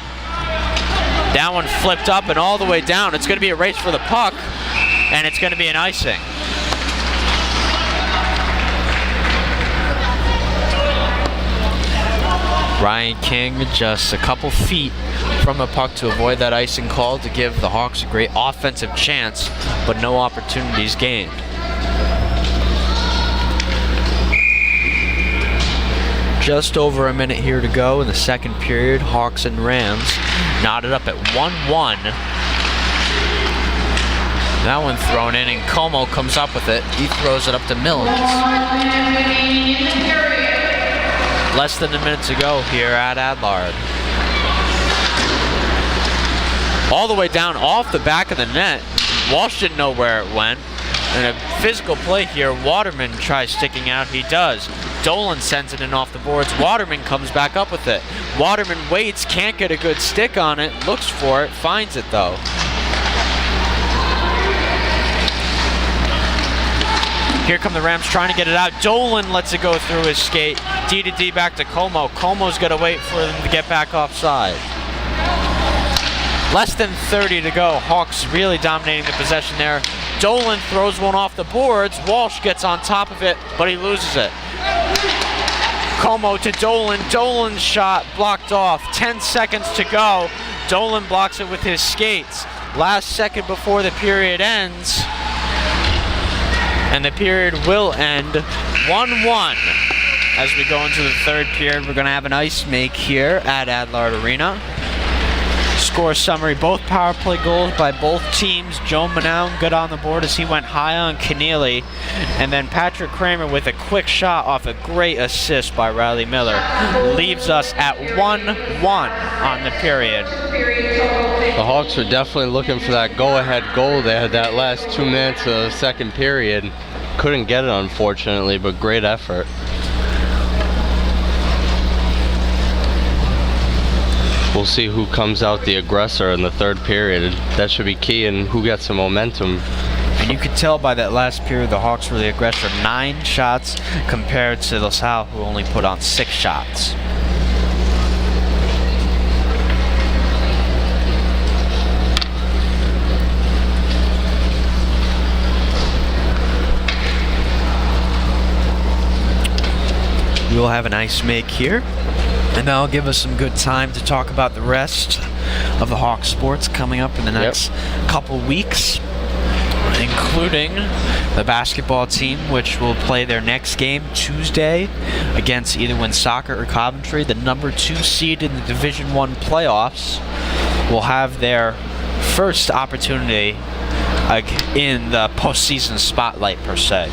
That one flipped up and all the way down. It's going to be a race for the puck, and it's going to be an icing. Ryan King just a couple feet from the puck to avoid that icing call to give the Hawks a great offensive chance, but no opportunities gained. Just over a minute here to go in the 2nd period. Hawks and Rams knotted up at 1-1. That one thrown in, and Como comes up with it. He throws it up to Millens. Less than a minute to go here at Adlard. all the way down off the back of the net. Walsh didn't know where it went. And a physical play here. Waterman tries sticking out. He does. Dolan sends it in off the boards. Waterman comes back up with it. Waterman waits, can't get a good stick on it, looks for it, finds it though. Here come the Rams trying to get it out. Dolan lets it go through his skate. D to D back to Como. Como's got to wait for them to get back offside. Less than 30 to go. Hawks really dominating the possession there. Dolan throws one off the boards. Walsh gets on top of it, but he loses it. Como to Dolan. Dolan's shot blocked off. 10 seconds to go. Dolan blocks it with his skates. Last second before the period ends. And the period will end 1-1. As we go into the third period, we're going to have an ice make here at Adlard Arena. Score summary, both power play goals by both teams. Joe Manown good on the board as he went high on Keneally. And then Patrick Kramer with a quick shot off a great assist by Riley Miller. Leaves us at 1-1 on the period. The Hawks were definitely looking for that go-ahead goal. They had that last 2 minutes of the second period. Couldn't get it, unfortunately, but great effort. We'll see who comes out the aggressor in the third period. That should be key in who gets the momentum. And you could tell by that last period the Hawks were the aggressor. 9 shots compared to LaSalle, who only put on 6 shots. We will have an ice make here, and that'll give us some good time to talk about the rest of the Hawks sports coming up in the next couple weeks, including the basketball team, which will play their next game Tuesday against either Woonsocket or Coventry. The number 2 seed in the Division I playoffs will have their first opportunity in the postseason spotlight per se.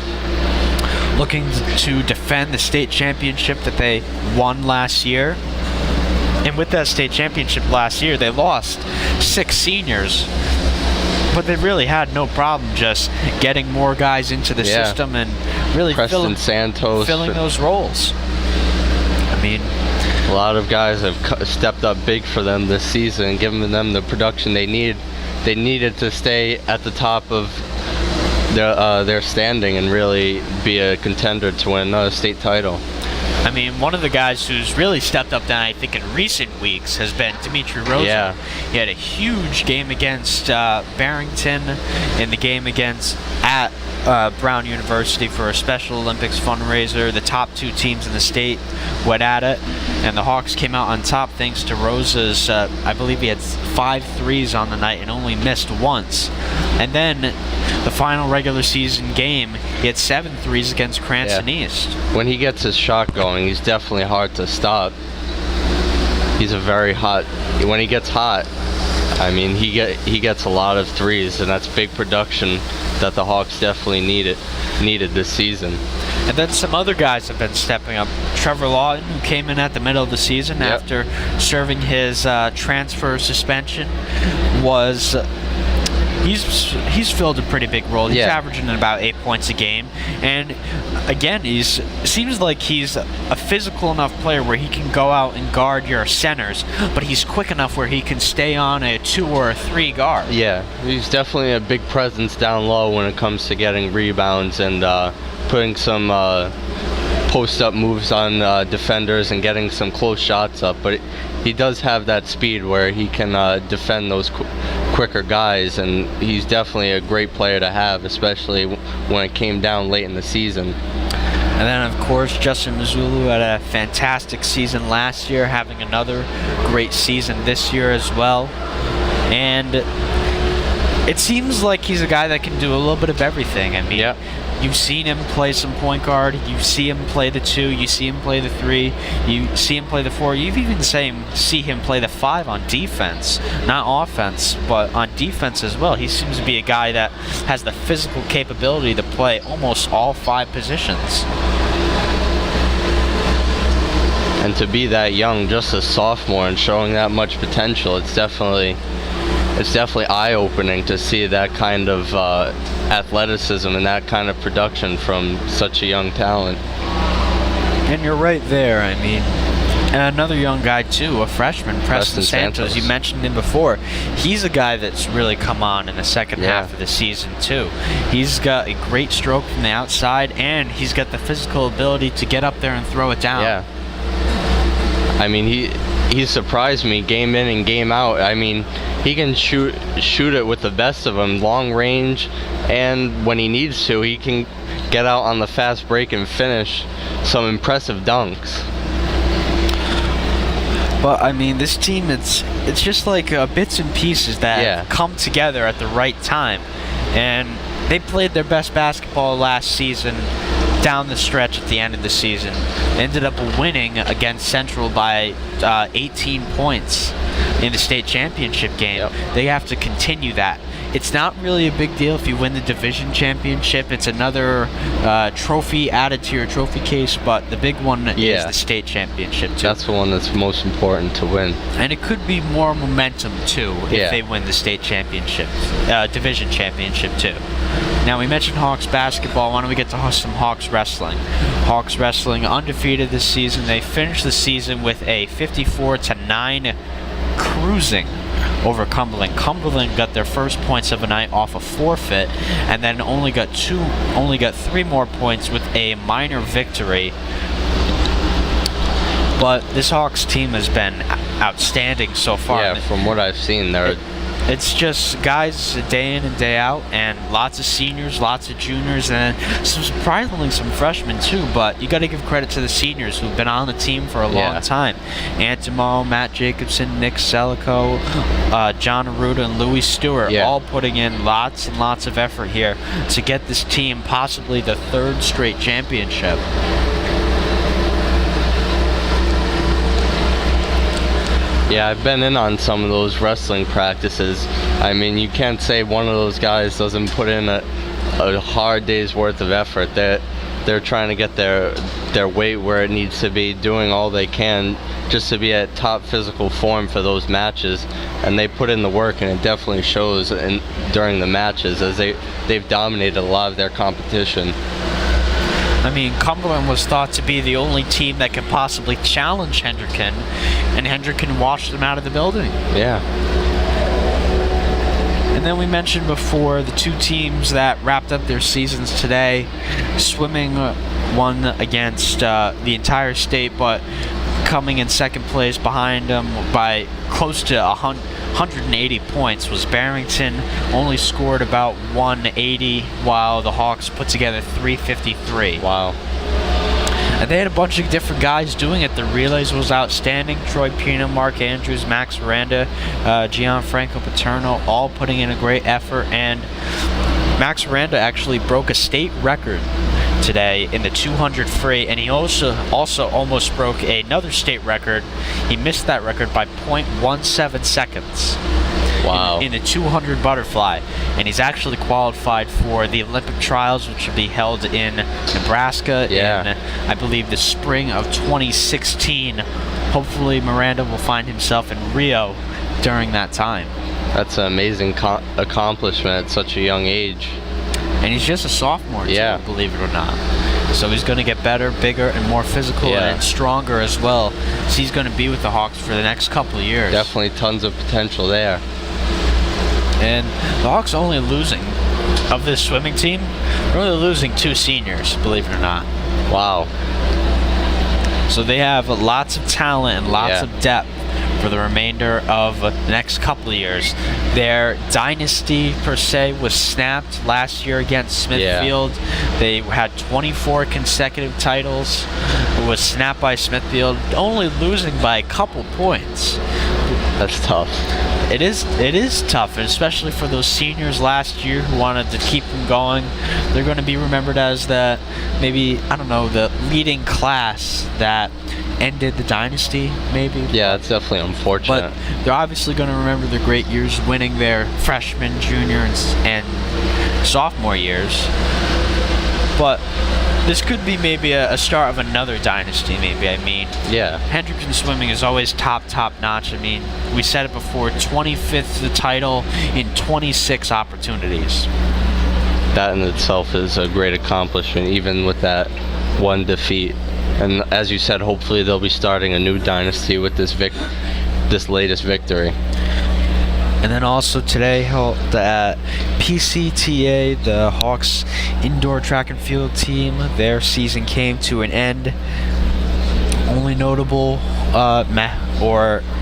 Looking to defend the state championship that they won last year. And with that state championship last year, they lost 6 seniors. But they really had no problem just getting more guys into the system and really Preston Santos filling those roles. I mean, a lot of guys have stepped up big for them this season, giving them the production they need. They needed to stay at the top of their standing and really be a contender to win a state title. I mean, one of the guys who's really stepped up, I think, in recent weeks has been Dimitri Rosen. Yeah. He had a huge game against Barrington in the game at Brown University for a Special Olympics fundraiser. The top 2 teams in the state went at it, and the Hawks came out on top thanks to Rosa's, I believe he had 5 threes on the night and only missed once. And then the final regular season game, he had 7 threes against Cranston East. When he gets his shot going, he's definitely hard to stop. He's a very hot, when he gets hot, I mean, he gets a lot of threes, and that's big production that the Hawks definitely needed this season. And then some other guys have been stepping up. Trevor Lawton, who came in at the middle of the season after serving his transfer suspension, was he's filled a pretty big role. He's averaging about 8 points a game, and again, seems like he's a physical enough player where he can go out and guard your centers, but he's quick enough where he can stay on a 2 or a 3 guard. Yeah, he's definitely a big presence down low when it comes to getting rebounds and putting some post-up moves on defenders and getting some close shots up, but he does have that speed where he can defend those quicker guys, and he's definitely a great player to have, especially when it came down late in the season. And then, of course, Justin Mazzulu had a fantastic season last year, having another great season this year as well. And it seems like he's a guy that can do a little bit of everything. I mean, you've seen him play some point guard, you see him play the 2, you see him play the 3, you see him play the 4, you've even see him play the 5 on defense. Not offense, but on defense as well. He seems to be a guy that has the physical capability to play almost all 5 positions. And to be that young, just a sophomore, and showing that much potential, it's definitely it's definitely eye-opening to see that kind of athleticism and that kind of production from such a young talent. And you're right there. I mean, and another young guy too, a freshman, Preston Santos. You mentioned him before. He's a guy that's really come on in the second half of the season too. He's got a great stroke from the outside, and he's got the physical ability to get up there and throw it down. Yeah. I mean, he surprised me game in and game out. I mean, he can shoot it with the best of them, long range, and when he needs to, he can get out on the fast break and finish some impressive dunks. But I mean, this team, it's just like bits and pieces that come together at the right time, and they played their best basketball last season down the stretch at the end of the season. They ended up winning against Central by 18 points in the state championship game. Yep. They have to continue that. It's not really a big deal if you win the division championship. It's another trophy added to your trophy case, but the big one is the state championship too. That's the one that's most important to win. And it could be more momentum too if they win the state championship, division championship too. Now, we mentioned Hawks basketball. Why don't we get to some Hawks wrestling? Hawks wrestling undefeated this season. They finished the season with a 54-9 cruising over Cumberland. Cumberland got their first points of the night off a forfeit, and then only got 3 more points with a minor victory. But this Hawks team has been outstanding so far. Yeah, from what I've seen, it's just guys day in and day out, and lots of seniors, lots of juniors, and surprisingly some freshmen too. But you got to give credit to the seniors who've been on the team for a long time. Antimo, Matt Jacobson, Nick Selico, John Arruda, and Louis Stewart, all putting in lots and lots of effort here to get this team possibly the 3rd straight championship. Yeah, I've been in on some of those wrestling practices. I mean, you can't say one of those guys doesn't put in a hard day's worth of effort. They're trying to get their weight where it needs to be, doing all they can just to be at top physical form for those matches, and they put in the work, and it definitely shows during the matches as they've dominated a lot of their competition. I mean, Cumberland was thought to be the only team that could possibly challenge Hendricken, and Hendricken washed them out of the building. Yeah. And then we mentioned before the 2 teams that wrapped up their seasons today. Swimming won against the entire state, but coming in second place behind them by close to 180 points was Barrington. Only scored about 180, while the Hawks put together 353. Wow. And they had a bunch of different guys doing it. The relays was outstanding. Troy Pino, Mark Andrews, Max Miranda, Gianfranco Paterno, all putting in a great effort. And Max Miranda actually broke a state record today in the 200 free, and he also almost broke another state record. He missed that record by 0.17 seconds. Wow. In the 200 butterfly, and he's actually qualified for the Olympic trials, which will be held in Nebraska in, I believe, the spring of 2016. Hopefully Miranda will find himself in Rio during that time. That's an amazing accomplishment at such a young age. And he's just a sophomore too, believe it or not. So he's going to get better, bigger, and more physical and stronger as well. So he's going to be with the Hawks for the next couple of years. Definitely tons of potential there. And the Hawks only losing, of this swimming team, they're only losing 2 seniors, believe it or not. Wow. So they have lots of talent and lots of depth for the remainder of the next couple of years. Their dynasty, per se, was snapped last year against Smithfield. They had 24 consecutive titles. It was snapped by Smithfield, only losing by a couple points. That's tough. It is tough, and especially for those seniors last year who wanted to keep them going. They're going to be remembered as the leading class that ended the dynasty, maybe. Yeah, it's definitely unfortunate. But they're obviously going to remember their great years, winning their freshman, junior, and sophomore years. But this could be maybe a start of another dynasty, maybe. I mean, Yeah. Hendrickson Swimming is always top notch. I mean, we said it before, 25th the title in 26 opportunities. That in itself is a great accomplishment, even with that one defeat. And as you said, hopefully they'll be starting a new dynasty with this latest victory. And then also today held at PCTA, the Hawks indoor track and field team, their season came to an end. Only notable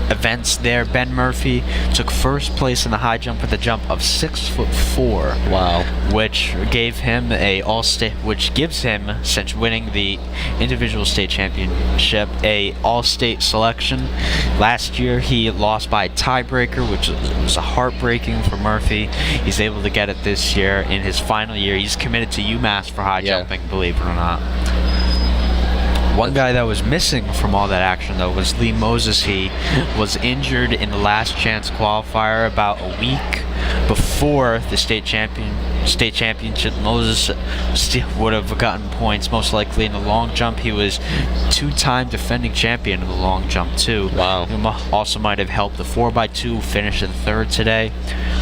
events there: Ben Murphy took first place in the high jump with a jump of 6'4". Wow. Which gave him which gives him, since winning the individual state championship, a all-state selection. Last year he lost by a tiebreaker, which was heartbreaking for Murphy. He's able to get it this year in his final year. He's committed to UMass for high jumping, believe it or not. One guy that was missing from all that action, though, was Lee Moses. He was injured in the last chance qualifier about a week before the state championship. Moses still would have gotten points, most likely in the long jump. He was two-time defending champion in the long jump, too. Wow. He also might have helped the 4x2 finish in third today.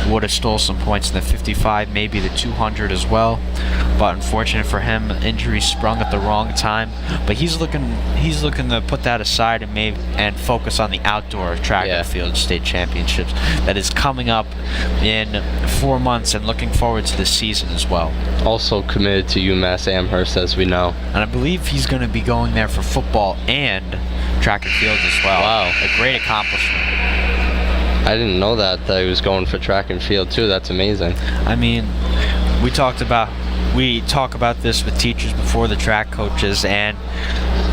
Would have stole some points in the 55, maybe the 200 as well. But unfortunate for him, injury sprung at the wrong time. But he's looking to put that aside and focus on the outdoor track and field state championships that is coming up in 4 months, and looking forward to this season as well. Also committed to UMass Amherst, as we know. And I believe he's going to be going there for football and track and field as well. Wow. A great accomplishment. I didn't know that he was going for track and field too. That's amazing. I mean, we talk about this with teachers before, the track coaches, and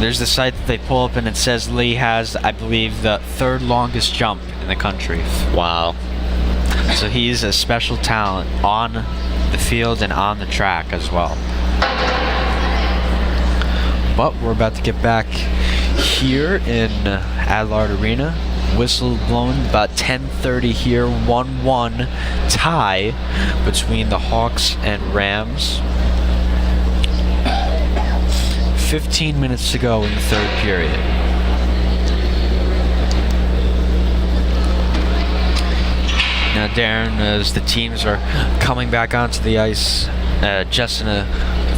there's the site that they pull up and it says Lee has, I believe, the third longest jump in the country. Wow. So he's a special talent on the field and on the track as well. But we're about to get back here in Adlard Arena. Whistle blown about 10:30 here. 1-1 tie between the Hawks and Rams. 15 minutes to go in the third period. Now, Darren, as the teams are coming back onto the ice just in a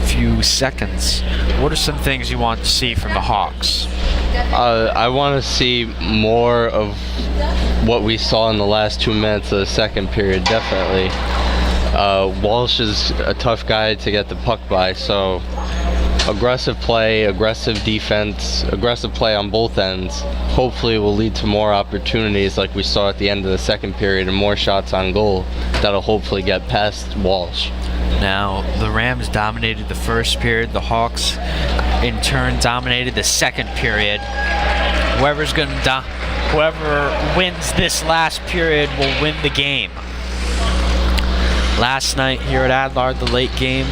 few seconds, what are some things you want to see from the Hawks? I want to see more of what we saw in the last 2 minutes of the second period, definitely. Walsh is a tough guy to get the puck by, so aggressive play, aggressive defense, aggressive play on both ends hopefully will lead to more opportunities like we saw at the end of the second period, and more shots on goal that'll hopefully get past Walsh. Now, the Rams dominated the first period. The Hawks, in turn, dominated the second period. Whoever wins this last period will win the game. Last night here at Adlard, the late game,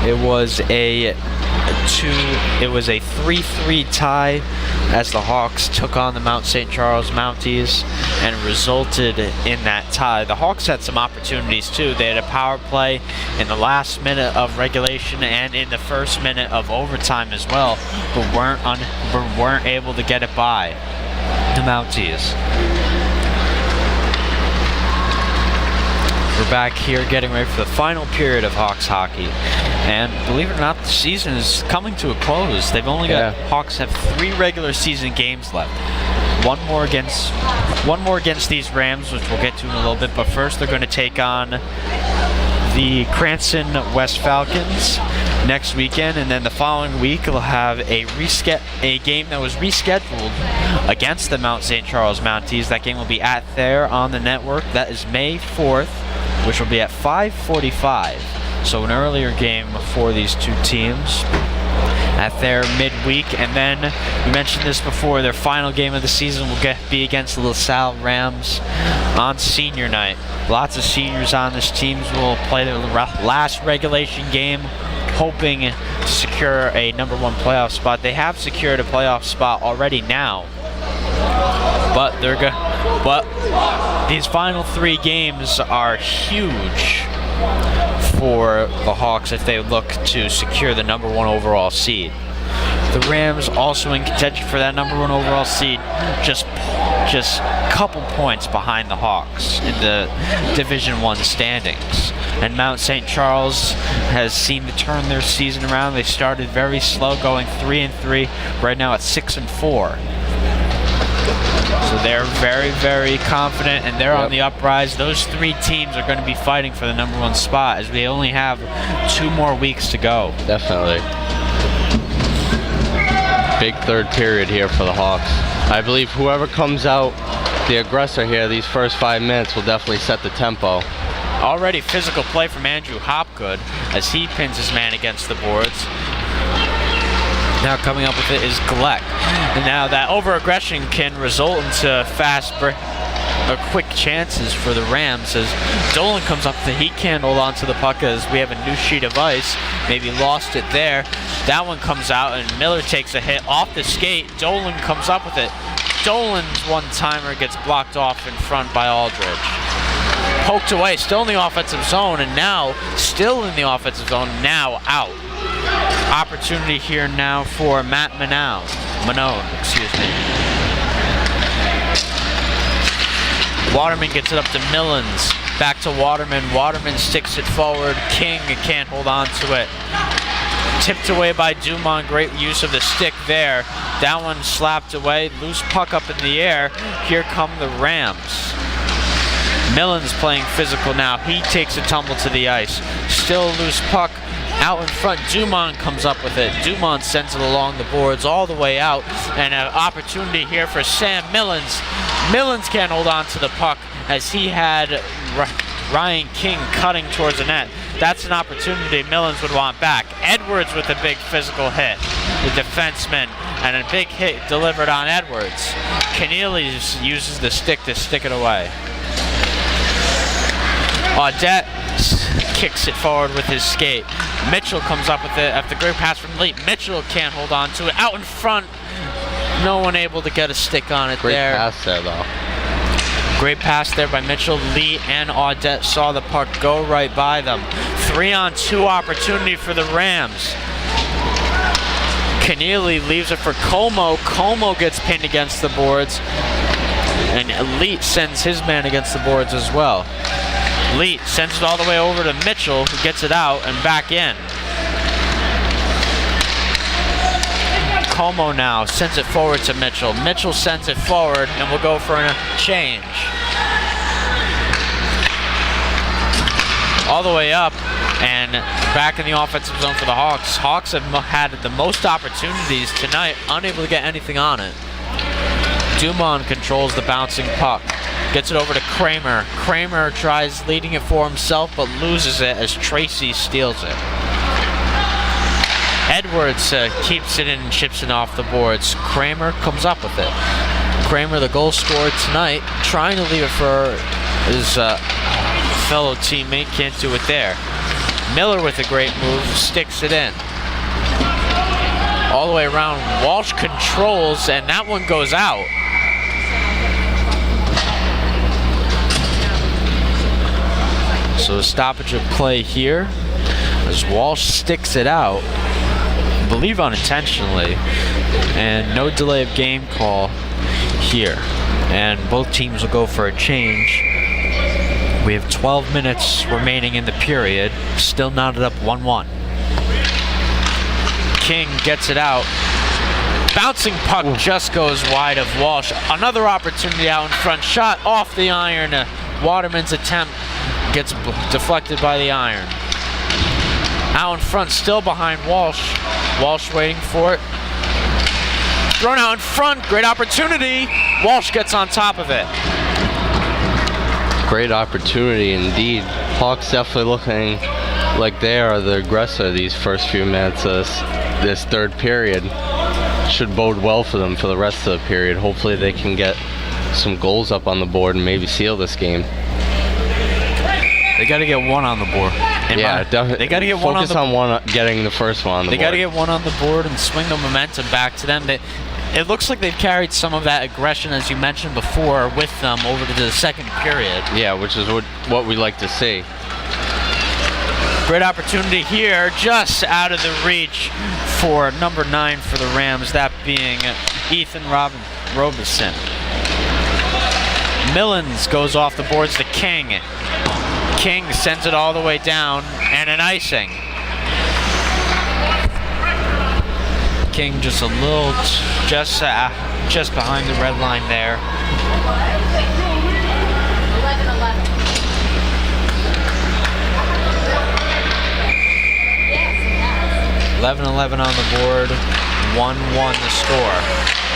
it was a 3-3 tie as the Hawks took on the Mount St. Charles Mounties and resulted in that tie. The Hawks had some opportunities too. They had a power play in the last minute of regulation and in the first minute of overtime as well, but weren't able to get it by the Mounties. We're back here getting ready for the final period of Hawks hockey. And believe it or not, the season is coming to a close. They've only got, Hawks have 3 regular season games left. One more against these Rams, which we'll get to in a little bit. But first, they're going to take on the Cranston West Falcons next weekend, and then the following week they'll have a game that was rescheduled against the Mount St. Charles Mounties. That game will be at Thayer on the network. That is May 4th, which will be at 5:45. So an earlier game for these two teams at their midweek. And then, we mentioned this before, their final game of the season will be against the LaSalle Rams on senior night. Lots of seniors on this team will play their last regulation game, hoping to secure a #1 playoff spot. They have secured a playoff spot already now, but these final 3 games are huge for the Hawks if they look to secure the number 1 overall seed. The Rams also in contention for that number 1 overall seed, just a couple points behind the Hawks in the Division I standings. And Mount St. Charles has seemed to turn their season around. They started very slow, going 3-3, right now at 6-4. So they're very, very confident, and they're on the uprise. Those 3 teams are going to be fighting for the number 1 spot, as we only have 2 more weeks to go. Definitely. Big third period here for the Hawks. I believe whoever comes out the aggressor here these first 5 minutes will definitely set the tempo. Already physical play from Andrew Hopgood as he pins his man against the boards. Now coming up with it is Gleck. And now that over-aggression can result into quick chances for the Rams as Dolan comes up he can't hold on to the puck as we have a new sheet of ice. Maybe lost it there. That one comes out and Miller takes a hit off the skate. Dolan comes up with it. Dolan's one-timer gets blocked off in front by Aldridge. Poked away, still in the offensive zone, and now still in the offensive zone, now out. Opportunity here now for Matt Manone, excuse me. Waterman gets it up to Millens. Back to Waterman. Waterman sticks it forward. King can't hold on to it. Tipped away by Dumont. Great use of the stick there. That one slapped away. Loose puck up in the air. Here come the Rams. Millens playing physical now. He takes a tumble to the ice. Still a loose puck. Out in front, Dumont comes up with it. Dumont sends it along the boards all the way out. And an opportunity here for Sam Millens. Millens can't hold on to the puck as he had Ryan King cutting towards the net. That's an opportunity Millens would want back. Edwards with a big physical hit. The defenseman, and a big hit delivered on Edwards. Keneally uses the stick to stick it away. Audette kicks it forward with his skate. Mitchell comes up with it after the great pass from Lee. Mitchell can't hold on to it. Out in front, no one able to get a stick on it there. Great pass there, though. Great pass there by Mitchell. Lee and Audette saw the puck go right by them. 3-on-2 opportunity for the Rams. Keneally leaves it for Como. Como gets pinned against the boards. And Elite sends his man against the boards as well. Elite sends it all the way over to Mitchell, who gets it out and back in. Como now sends it forward to Mitchell. Mitchell sends it forward, and we'll go for a change. All the way up and back in the offensive zone for the Hawks. Hawks have had the most opportunities tonight, unable to get anything on it. Dumont controls the bouncing puck. Gets it over to Kramer. Kramer tries leading it for himself, but loses it as Tracy steals it. Edwards keeps it in and chips it off the boards. Kramer comes up with it. Kramer, the goal scorer tonight, trying to leave it for his fellow teammate. Can't do it there. Miller with a great move, sticks it in. All the way around, Walsh controls, and that one goes out. So a stoppage of play here as Walsh sticks it out, I believe unintentionally, and no delay of game call here. And both teams will go for a change. We have 12 minutes remaining in the period, still knotted up 1-1. King gets it out. Bouncing puck just goes wide of Walsh. Another opportunity out in front, shot off the iron. Waterman's attempt gets deflected by the iron. Out in front, still behind Walsh. Walsh waiting for it. Thrown out in front, great opportunity. Walsh gets on top of it. Great opportunity indeed. Hawks definitely looking like they are the aggressor these first few minutes of this third period. Should bode well for them for the rest of the period. Hopefully they can get some goals up on the board and maybe seal this game. They got to get one on the board. Definitely. They got to get one on the board. Focus on getting the first one on the board. They got to get one on the board and swing the momentum back to them. It looks like they've carried some of that aggression, as you mentioned before, with them over to the second period. Yeah, which is what we like to see. Great opportunity here, just out of the reach for number 9 for the Rams, that being Ethan Robeson. Millens goes off the boards to King. King sends it all the way down, and an icing. King just a little, just behind the red line there. 11-11 on the board, 1-1 the score.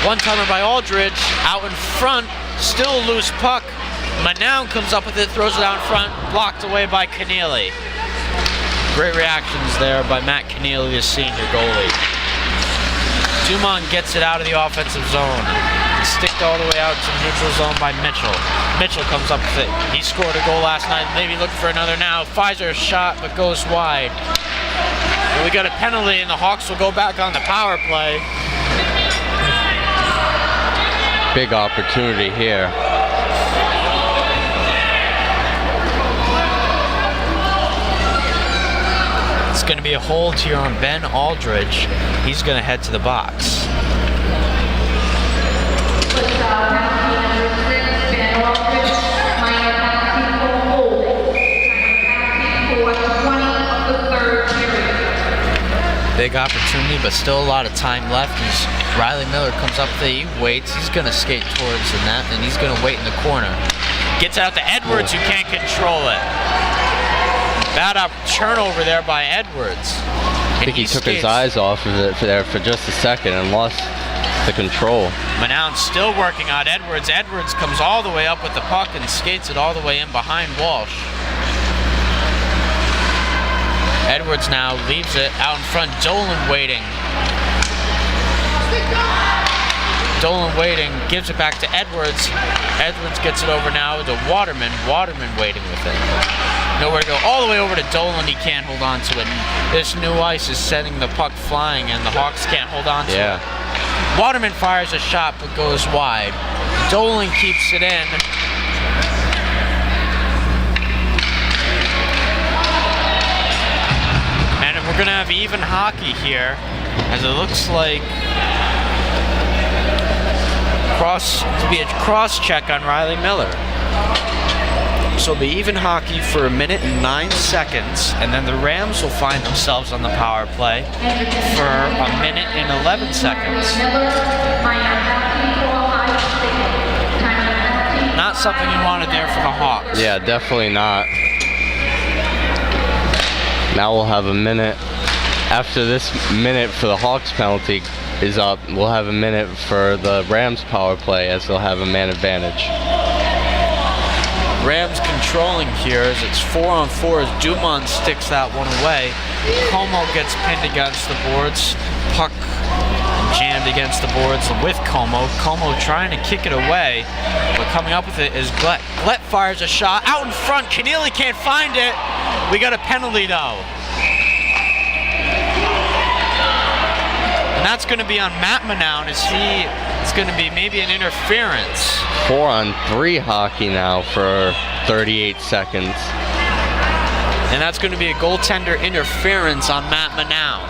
One-timer by Aldridge, out in front, still a loose puck. Manown comes up with it, throws it out in front, blocked away by Keneally. Great reactions there by Matt Keneally, the senior goalie. Dumont gets it out of the offensive zone. Sticked all the way out to the neutral zone by Mitchell. Mitchell comes up with it. He scored a goal last night, maybe looking for another now. Pfizer shot, but goes wide. And we got a penalty, and the Hawks will go back on the power play. Big opportunity here. It's going to be a hold here on Ben Aldridge. He's going to head to the box. Big opportunity, but still a lot of time left. As Riley Miller comes up there, he waits. He's going to skate towards the net, and he's going to wait in the corner. Gets out to Edwards, who can't control it. Bad turnover there by Edwards. I think he took his eyes off of it there for just a second and lost the control. Manown still working on Edwards. Edwards comes all the way up with the puck and skates it all the way in behind Walsh. Edwards now leaves it out in front. Dolan waiting. Dolan waiting, gives it back to Edwards. Edwards gets it over now to Waterman. Waterman waiting with it. Nowhere to go. All the way over to Dolan. He can't hold on to it. And this new ice is sending the puck flying, and the Hawks can't hold on to it. Waterman fires a shot but goes wide. Dolan keeps it in. And we're going to have even hockey here, as it looks like to be a cross check on Riley Miller. So it'll be even hockey for 1 minute and 9 seconds, and then the Rams will find themselves on the power play for 1 minute and 11 seconds. Not something you wanted there for the Hawks. Yeah, definitely not. Now we'll have a minute. After this minute for the Hawks penalty is up, we'll have a minute for the Rams power play, as they'll have a man advantage. Rams controlling here as it's 4-on-4 as Dumont sticks that one away. Como gets pinned against the boards. Puck jammed against the boards with Como. Como trying to kick it away, but coming up with it is Glett. Glett fires a shot out in front. Keneally can't find it. We got a penalty though. And that's going to be on Matt Manown. It's going to be maybe an interference. 4-on-3 hockey now for 38 seconds. And that's going to be a goaltender interference on Matt Manown.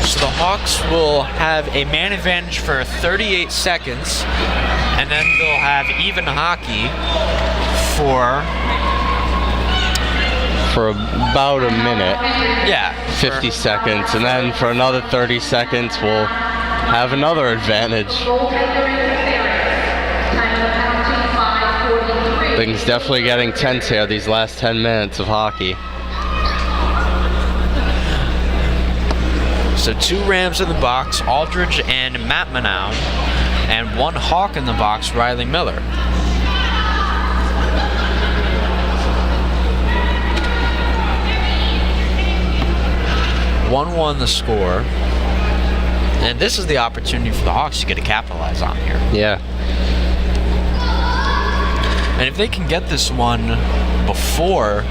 So the Hawks will have a man advantage for 38 seconds, and then they'll have even hockey for about a minute. Yeah. 50 seconds, and then for another 30 seconds we'll have another advantage. Things definitely getting tense here these last 10 minutes of hockey. So 2 Rams in the box, Aldridge and Matt Manown, and 1 Hawk in the box, Riley Miller. (1-1) the score. And this is the opportunity for the Hawks to get to capitalize on here. Yeah. And if they can get this one before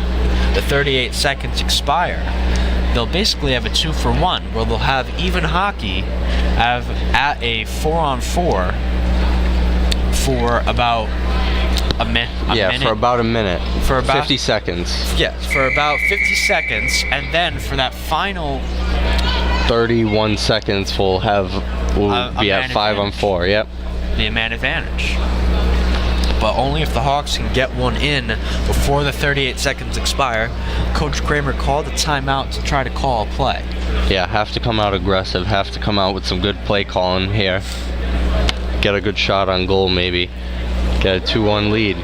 the 38 seconds expire, they'll basically have a 2-for-1, where they'll have even hockey at a 4-on-4 for about a minute. for about a minute. For about 50 seconds. Yes, for about 50 seconds, and then for that final 31 seconds we'll be at 5-on-4. Yep. the man advantage. But only if the Hawks can get one in before the 38 seconds expire. Coach Kramer called a timeout to try to call a play. Yeah, have to come out aggressive, have to come out with some good play calling here. Get a good shot on goal maybe. Get a 2-1 lead.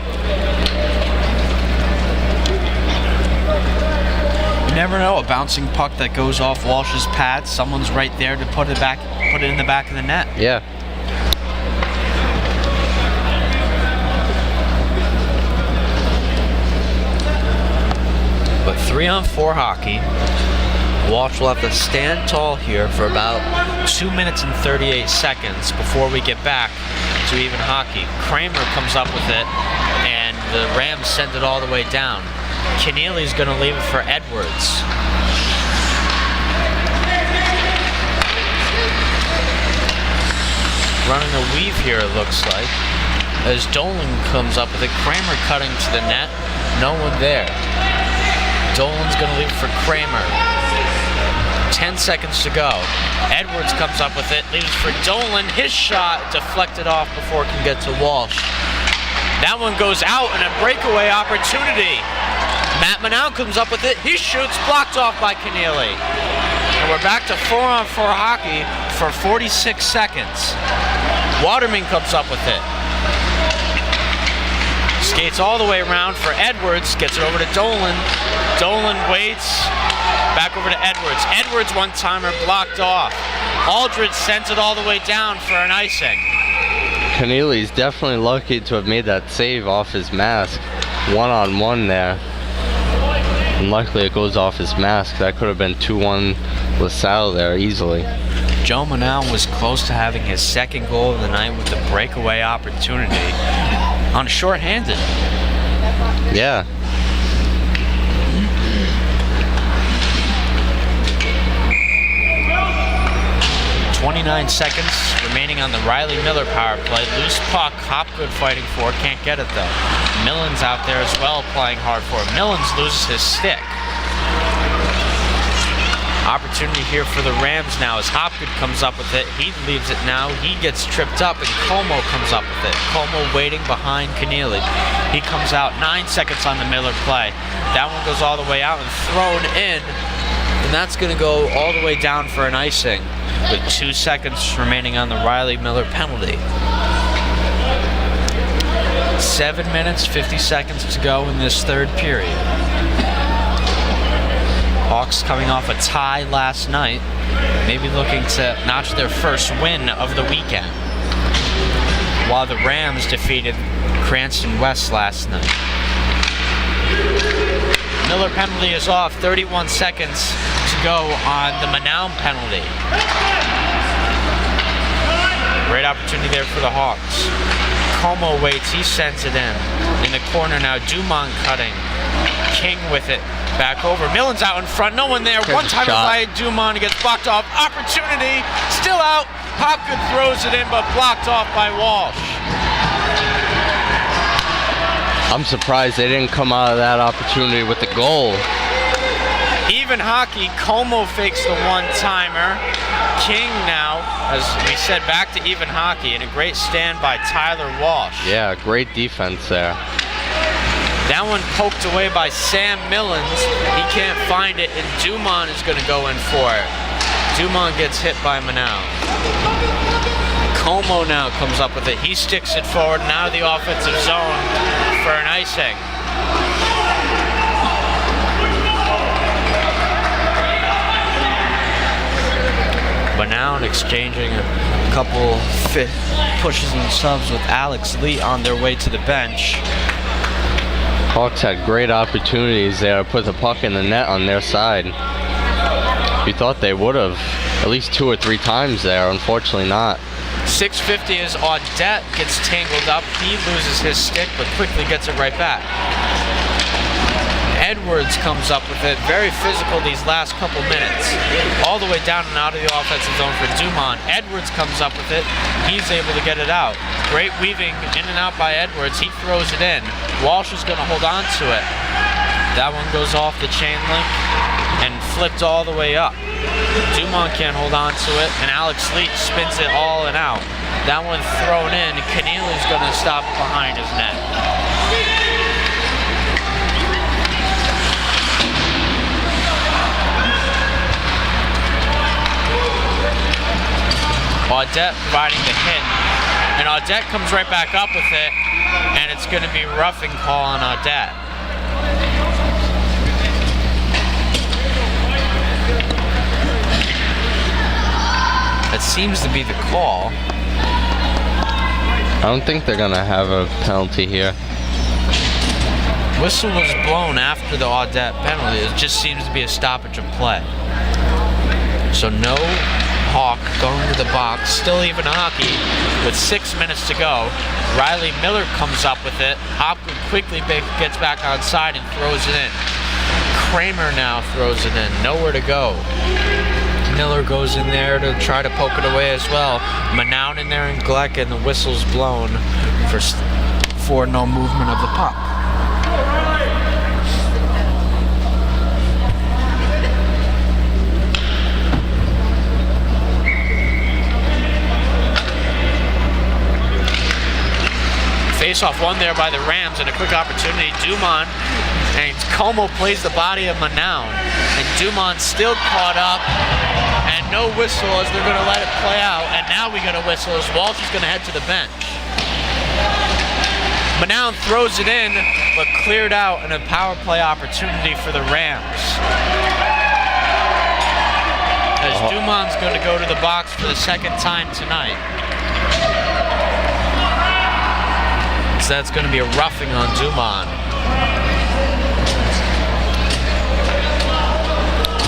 You never know, a bouncing puck that goes off Walsh's pad, someone's right there to put it in the back of the net. Yeah. But 3-on-4 hockey. Walsh will have to stand tall here for about 2 minutes and 38 seconds before we get back to even hockey. Kramer comes up with it, and the Rams send it all the way down. Keneally's going to leave it for Edwards. Running a weave here, it looks like. As Dolan comes up with it, Kramer cutting to the net, no one there. Dolan's going to leave it for Kramer. 10 seconds to go. Edwards comes up with it, leaves it for Dolan. His shot deflected off before it can get to Walsh. That one goes out and a breakaway opportunity. Matt Manow comes up with it. He shoots, blocked off by Keneally. And we're back to 4-on-4 hockey for 46 seconds. Waterman comes up with it. Skates all the way around for Edwards, gets it over to Dolan. Dolan waits, back over to Edwards. Edwards one-timer blocked off. Aldridge sends it all the way down for an icing. Keneally's definitely lucky to have made that save off his mask. 1-on-1 there. And luckily it goes off his mask. That could have been 2-1 LaSalle there easily. Joe Manow was close to having his second goal of the night with the breakaway opportunity on shorthanded. Yeah. .29 seconds remaining on the Riley Miller power play. Loose puck, Hopgood fighting for it, can't get it though. Millen's out there as well, playing hard for it. Millen's loses his stick. Opportunity here for the Rams now as Hopgood comes up with it. He leaves it now. He gets tripped up and Como comes up with it. Como waiting behind Keneally. He comes out 9 seconds on the Miller play. That one goes all the way out and thrown in. And that's going to go all the way down for an icing with 2 seconds remaining on the Riley Miller penalty. 7 minutes, 50 seconds to go in this third period. Hawks coming off a tie last night, maybe looking to notch their first win of the weekend, while the Rams defeated Cranston West last night. Miller penalty is off, 31 seconds to go on the Manow penalty. Great opportunity there for the Hawks. Como waits, he sends it in the corner now. Dumont cutting, King with it. Back over. Millen's out in front. No one there. One time by Dumont. He gets blocked off. Opportunity. Still out. Hopgood throws it in, but blocked off by Walsh. I'm surprised they didn't come out of that opportunity with the goal. Even hockey. Como fakes the one-timer. King now, as we said, back to even hockey. And a great stand by Tyler Walsh. Yeah, great defense there. That one poked away by Sam Millens. He can't find it, and Dumont is going to go in for it. Dumont gets hit by Manow. Como now comes up with it. He sticks it forward, now the offensive zone for an icing. Manow exchanging a couple pushes and subs with Alex Lee on their way to the bench. Hawks had great opportunities there to put the puck in the net on their side. We thought they would have at least 2 or 3 times there. Unfortunately not. 650 is Audette gets tangled up. He loses his stick, but quickly gets it right back. Edwards comes up with it. Very physical these last couple minutes. All the way down and out of the offensive zone for Dumont. Edwards comes up with it. He's able to get it out. Great weaving in and out by Edwards. He throws it in. Walsh is going to hold on to it. That one goes off the chain link and flipped all the way up. Dumont can't hold on to it, and Alex Leach spins it all and out. That one thrown in. Keneally's going to stop behind his net. Audette providing the hit, and Audette comes right back up with it, and it's going to be roughing call on Audette. That seems to be the call. I don't think they're gonna have a penalty here. Whistle was blown after the Audette penalty. It just seems to be a stoppage of play. So no Hawk going to the box, still even hockey with 6 minutes to go. Riley Miller comes up with it. Hopgood quickly gets back on side and throws it in. Kramer now throws it in, nowhere to go. Miller goes in there to try to poke it away as well. Manown in there and Gleck, and the whistle's blown for no movement of the puck. Face-off won there by the Rams, and a quick opportunity. Dumont and Como plays the body of Manown, and Dumont still caught up, and no whistle as they're going to let it play out. And now we got a whistle as Walsh is going to head to the bench. Manown throws it in, but cleared out, and a power play opportunity for the Rams. As Dumont's going to go to the box for the second time tonight. So that's going to be a roughing on Dumont.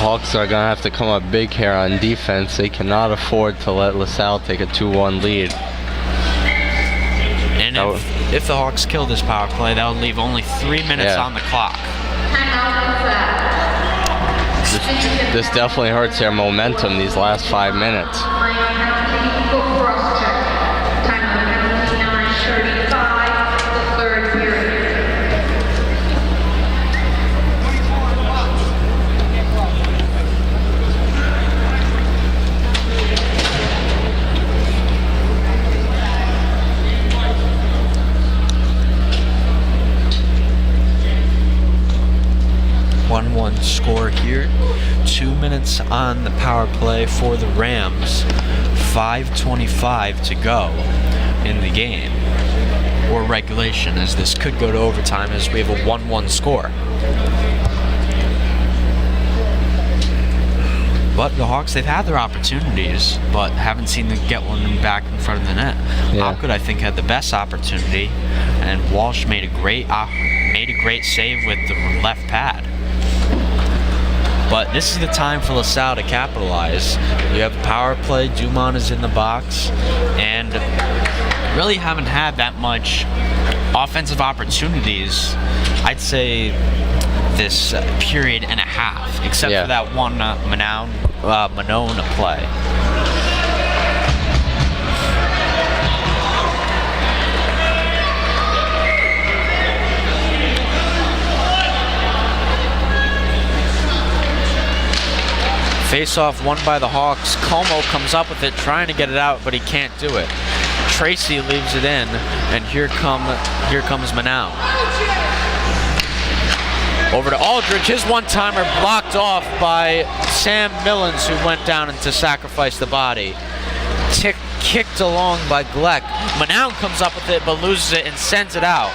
Hawks are gonna have to come up big here on defense. They cannot afford to let LaSalle take a 2-1 lead. And if the Hawks kill this power play, that would leave only 3 minutes on the clock. This definitely hurts their momentum these last 5 minutes. Score here. 2 minutes on the power play for the Rams. 5:25 to go in the game, or regulation, as this could go to overtime as we have a 1-1 score. But the Hawks, they've had their opportunities, but haven't seen them get one back in front of the net. Hopgood, I think, had the best opportunity, and Walsh made a great save with the left pad. But this is the time for LaSalle to capitalize. You have a power play, Dumont is in the box, and really haven't had that much offensive opportunities, I'd say, this period and a half, except for that one Manone play. Face-off won by the Hawks. Como comes up with it, trying to get it out, but he can't do it. Tracy leaves it in, and here comes Manown. Over to Aldridge, his one-timer blocked off by Sam Millens, who went down to sacrifice the body. Kicked along by Gleck. Manown comes up with it, but loses it and sends it out.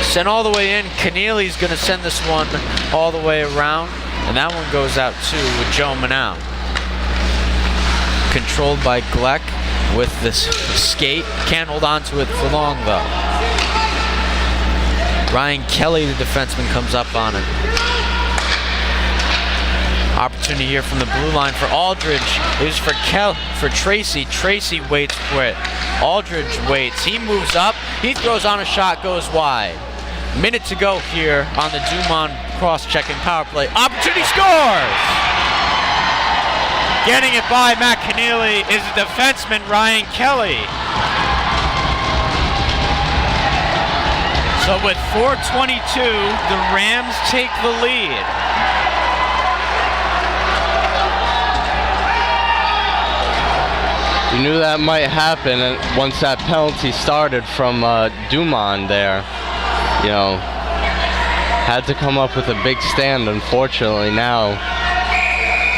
Sent all the way in. Keneally's going to send this one all the way around, and that one goes out too with Joe Manown. Controlled by Gleck with this skate. Can't hold on to it for long though. Ryan Kelly, the defenseman, comes up on it. Opportunity opportunity here from the blue line for Aldridge. Is for Tracy. Tracy waits for it. Aldridge waits. He moves up. He throws on a shot, goes wide. Minute to go here on the Dumont cross-checking power play. Opportunity, scores! Getting it by Matt Keneally is the defenseman Ryan Kelly. So with 4:22, the Rams take the lead. You knew that might happen once that penalty started from Dumont there. You know, had to come up with a big stand. Unfortunately, now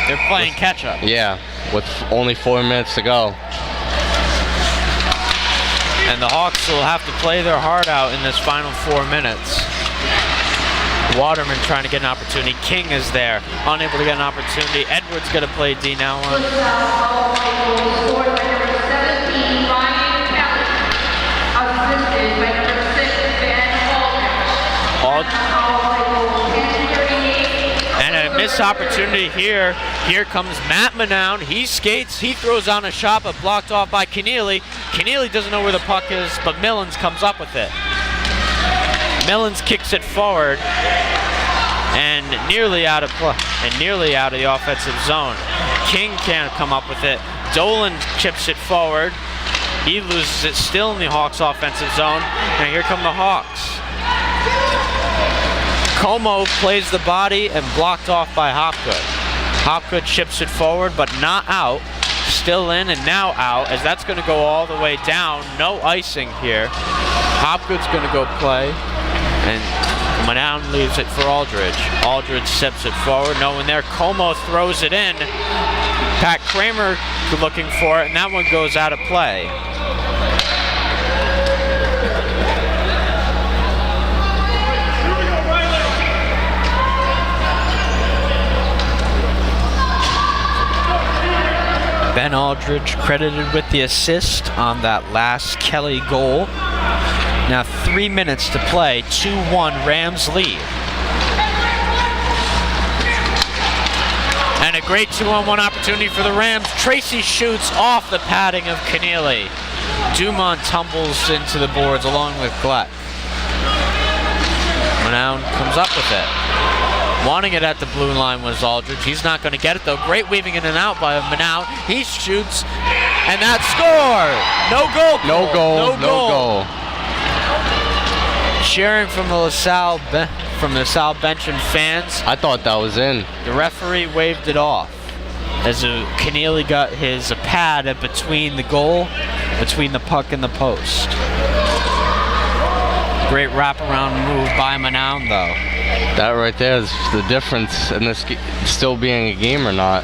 they're playing catch-up. Yeah, with only 4 minutes to go. And the Hawks will have to play their heart out in this final 4 minutes. Waterman trying to get an opportunity. King is there, unable to get an opportunity. Edwards going to play D now on. Scored by number 17, Ryan Kelly. Assisted by number 6, Ben Aldridge. And a missed opportunity here. Here comes Matt Manown. He skates. He throws on a shot, but blocked off by Keneally. Keneally doesn't know where the puck is, but Millens comes up with it. Millens kicks it forward and nearly out of play, and nearly out of the offensive zone. King can't come up with it. Dolan chips it forward. He loses it still in the Hawks offensive zone. Now here come the Hawks. Como plays the body and blocked off by Hopgood. Hopgood chips it forward, but not out. Still in and now out, as that's going to go all the way down. No icing here. Hopgood's going to go play, and Manown leaves it for Aldridge. Aldridge steps it forward, no one there. Como throws it in. Pat Kramer looking for it, and that one goes out of play. Ben Aldridge credited with the assist on that last Kelly goal. Now 3 minutes to play, 2-1 Rams lead. And a great 2-on-1 opportunity for the Rams. Tracy shoots off the padding of Keneally. Dumont tumbles into the boards along with Gleck. Manown comes up with it. Wanting it at the blue line was Aldridge. He's not going to get it though. Great weaving in and out by Manown. He shoots, and that score! No goal. No goal. Cheering from the LaSalle bench and fans. I thought that was in. The referee waved it off as Keneally got his pad in between the goal, between the puck and the post. Great wraparound move by Manown though. That right there is the difference in this still being a game or not.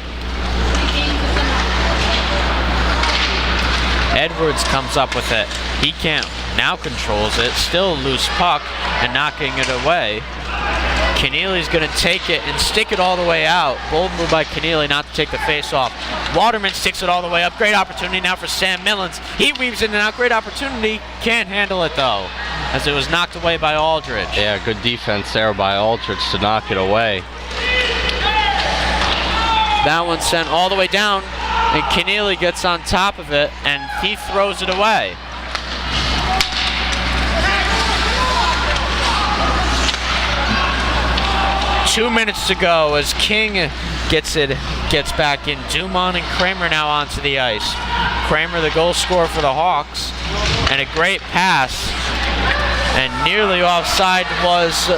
Edwards comes up with it. He can't. Now controls it. Still a loose puck and knocking it away. Keneally's going to take it and stick it all the way out. Bold move by Keneally not to take the face off. Waterman sticks it all the way up. Great opportunity now for Sam Millens. He weaves in and out. Great opportunity. Can't handle it though, as it was knocked away by Aldridge. Yeah, good defense there by Aldridge to knock it away. That one sent all the way down, and Keneally gets on top of it, and he throws it away. Two minutes to go as King gets back in. Dumont and Kramer now onto the ice. Kramer, the goal scorer for the Hawks, and a great pass. And nearly offside was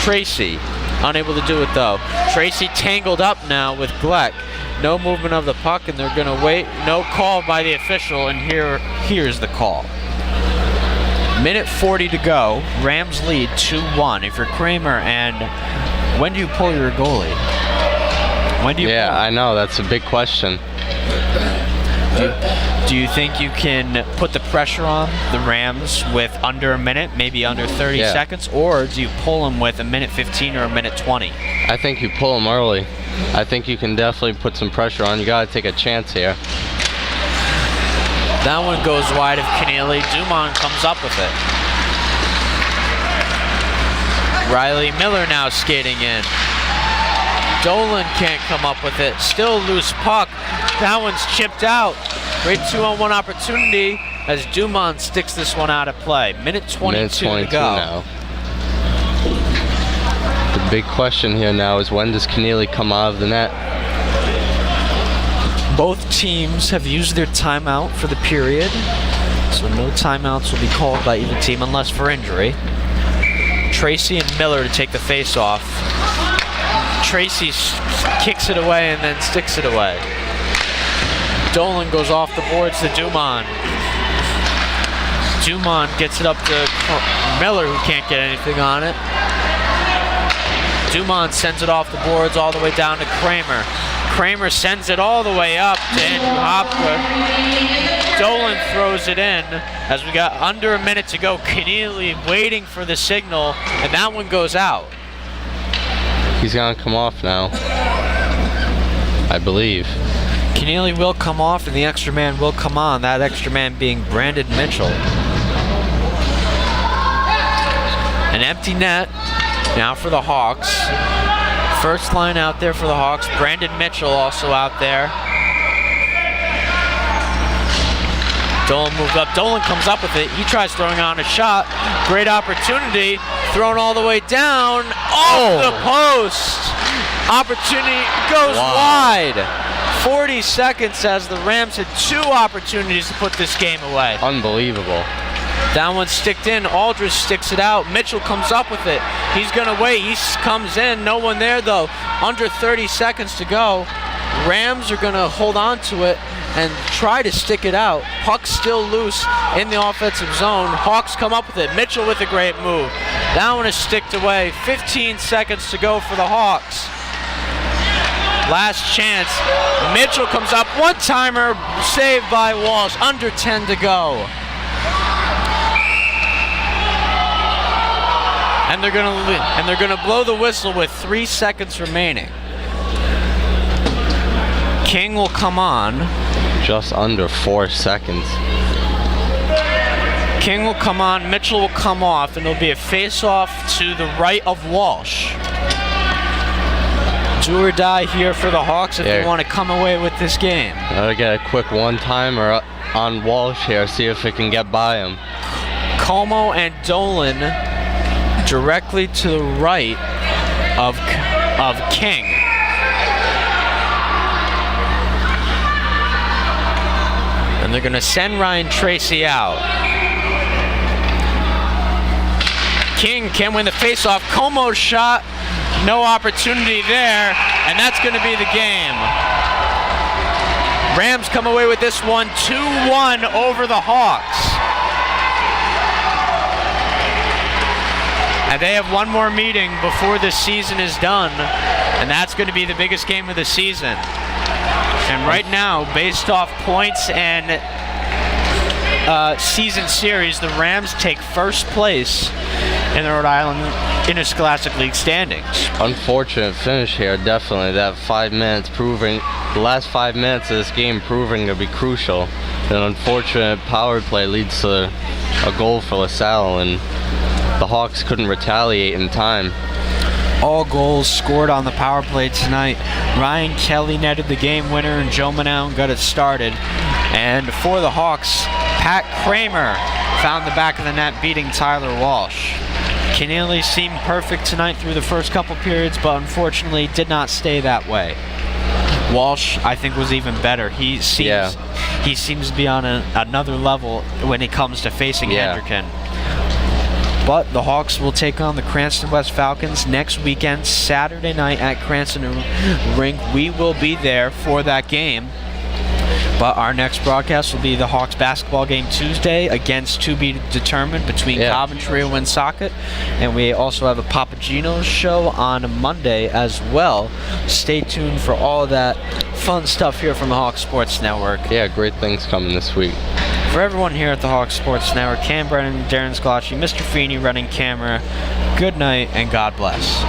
Tracy. Unable to do it though. Tracy tangled up now with Gleck. No movement of the puck, and they're going to wait. No call by the official, and here's the call. Minute 40 to go. Rams lead 2-1. If you're Kramer, and when do you pull your goalie? When do you pull? I know. That's a big question. Do you think you can put the pressure on the Rams with under a minute, maybe under 30 seconds, or do you pull them with a minute 15 or a minute 20? I think you pull them early. I think you can definitely put some pressure on. You got to take a chance here. That one goes wide of Keneally. Dumont comes up with it. Riley Miller now skating in. Dolan can't come up with it. Still loose puck. That one's chipped out. Great 2-on-1 opportunity as Dumont sticks this one out of play. Minute 22 to go. Now. The big question here now is when does Keneally come out of the net? Both teams have used their timeout for the period, so no timeouts will be called by either team unless for injury. Tracy and Miller to take the face-off. Tracy kicks it away and then sticks it away. Dolan goes off the boards to Dumont. Dumont gets it up to Miller, who can't get anything on it. Dumont sends it off the boards all the way down to Kramer. Kramer sends it all the way up to Andrew Hopka. Dolan throws it in as we got under a minute to go. Keneally waiting for the signal, and that one goes out. He's gonna come off now, I believe. Keneally will come off, and the extra man will come on. That extra man being Brandon Mitchell. An empty net now for the Hawks. First line out there for the Hawks. Brandon Mitchell also out there. Dolan moved up. Dolan comes up with it. He tries throwing on a shot. Great opportunity. Thrown all the way down. Off the post. Opportunity goes wide. 40 seconds as the Rams had 2 opportunities to put this game away. Unbelievable. That one sticked in. Aldridge sticks it out. Mitchell comes up with it. He's going to wait. He comes in. No one there, though. Under 30 seconds to go. Rams are going to hold on to it and try to stick it out. Puck's still loose in the offensive zone. Hawks come up with it. Mitchell with a great move. That one is sticked away. 15 seconds to go for the Hawks. Last chance. Mitchell comes up. One-timer saved by Walsh. Under 10 to go. And they're gonna blow the whistle with 3 seconds remaining. King will come on. Just under 4 seconds. King will come on. Mitchell will come off, and it'll be a face-off to the right of Walsh. Do or die here for the Hawks if they want to come away with this game. Gotta get a quick one-timer on Walsh here. See if it can get by him. Como and Dolan directly to the right of King. And they're going to send Ryan Tracy out. King can win the faceoff. Como's shot, no opportunity there, and that's going to be the game. Rams come away with this one 2-1 over the Hawks. And they have one more meeting before the season is done, and that's going to be the biggest game of the season. And right now, based off points and season series, the Rams take first place in the Rhode Island Interscholastic League standings. Unfortunate finish here, definitely. That 5 minutes proving, the last 5 minutes of this game proving to be crucial. An unfortunate power play leads to a goal for LaSalle, and the Hawks couldn't retaliate in time. All goals scored on the power play tonight. Ryan Kelly netted the game winner, and Joe Manown got it started. And for the Hawks, Pat Kramer found the back of the net, beating Tyler Walsh. Keneally seemed perfect tonight through the first couple periods, but unfortunately did not stay that way. Walsh, I think, was even better. He seems to be on another level when it comes to facing Hendricken. But the Hawks will take on the Cranston West Falcons next weekend, Saturday night at Cranston Rink. We will be there for that game. But our next broadcast will be the Hawks basketball game Tuesday, against to be determined between Coventry and Woonsocket. And we also have a Papagino's show on Monday as well. Stay tuned for all of that fun stuff here from the Hawks Sports Network. Yeah, great things coming this week. For everyone here at the Hawks Sports Network, Cam Brennan, Darren Scalacci, Mr. Feeney running camera, good night and God bless.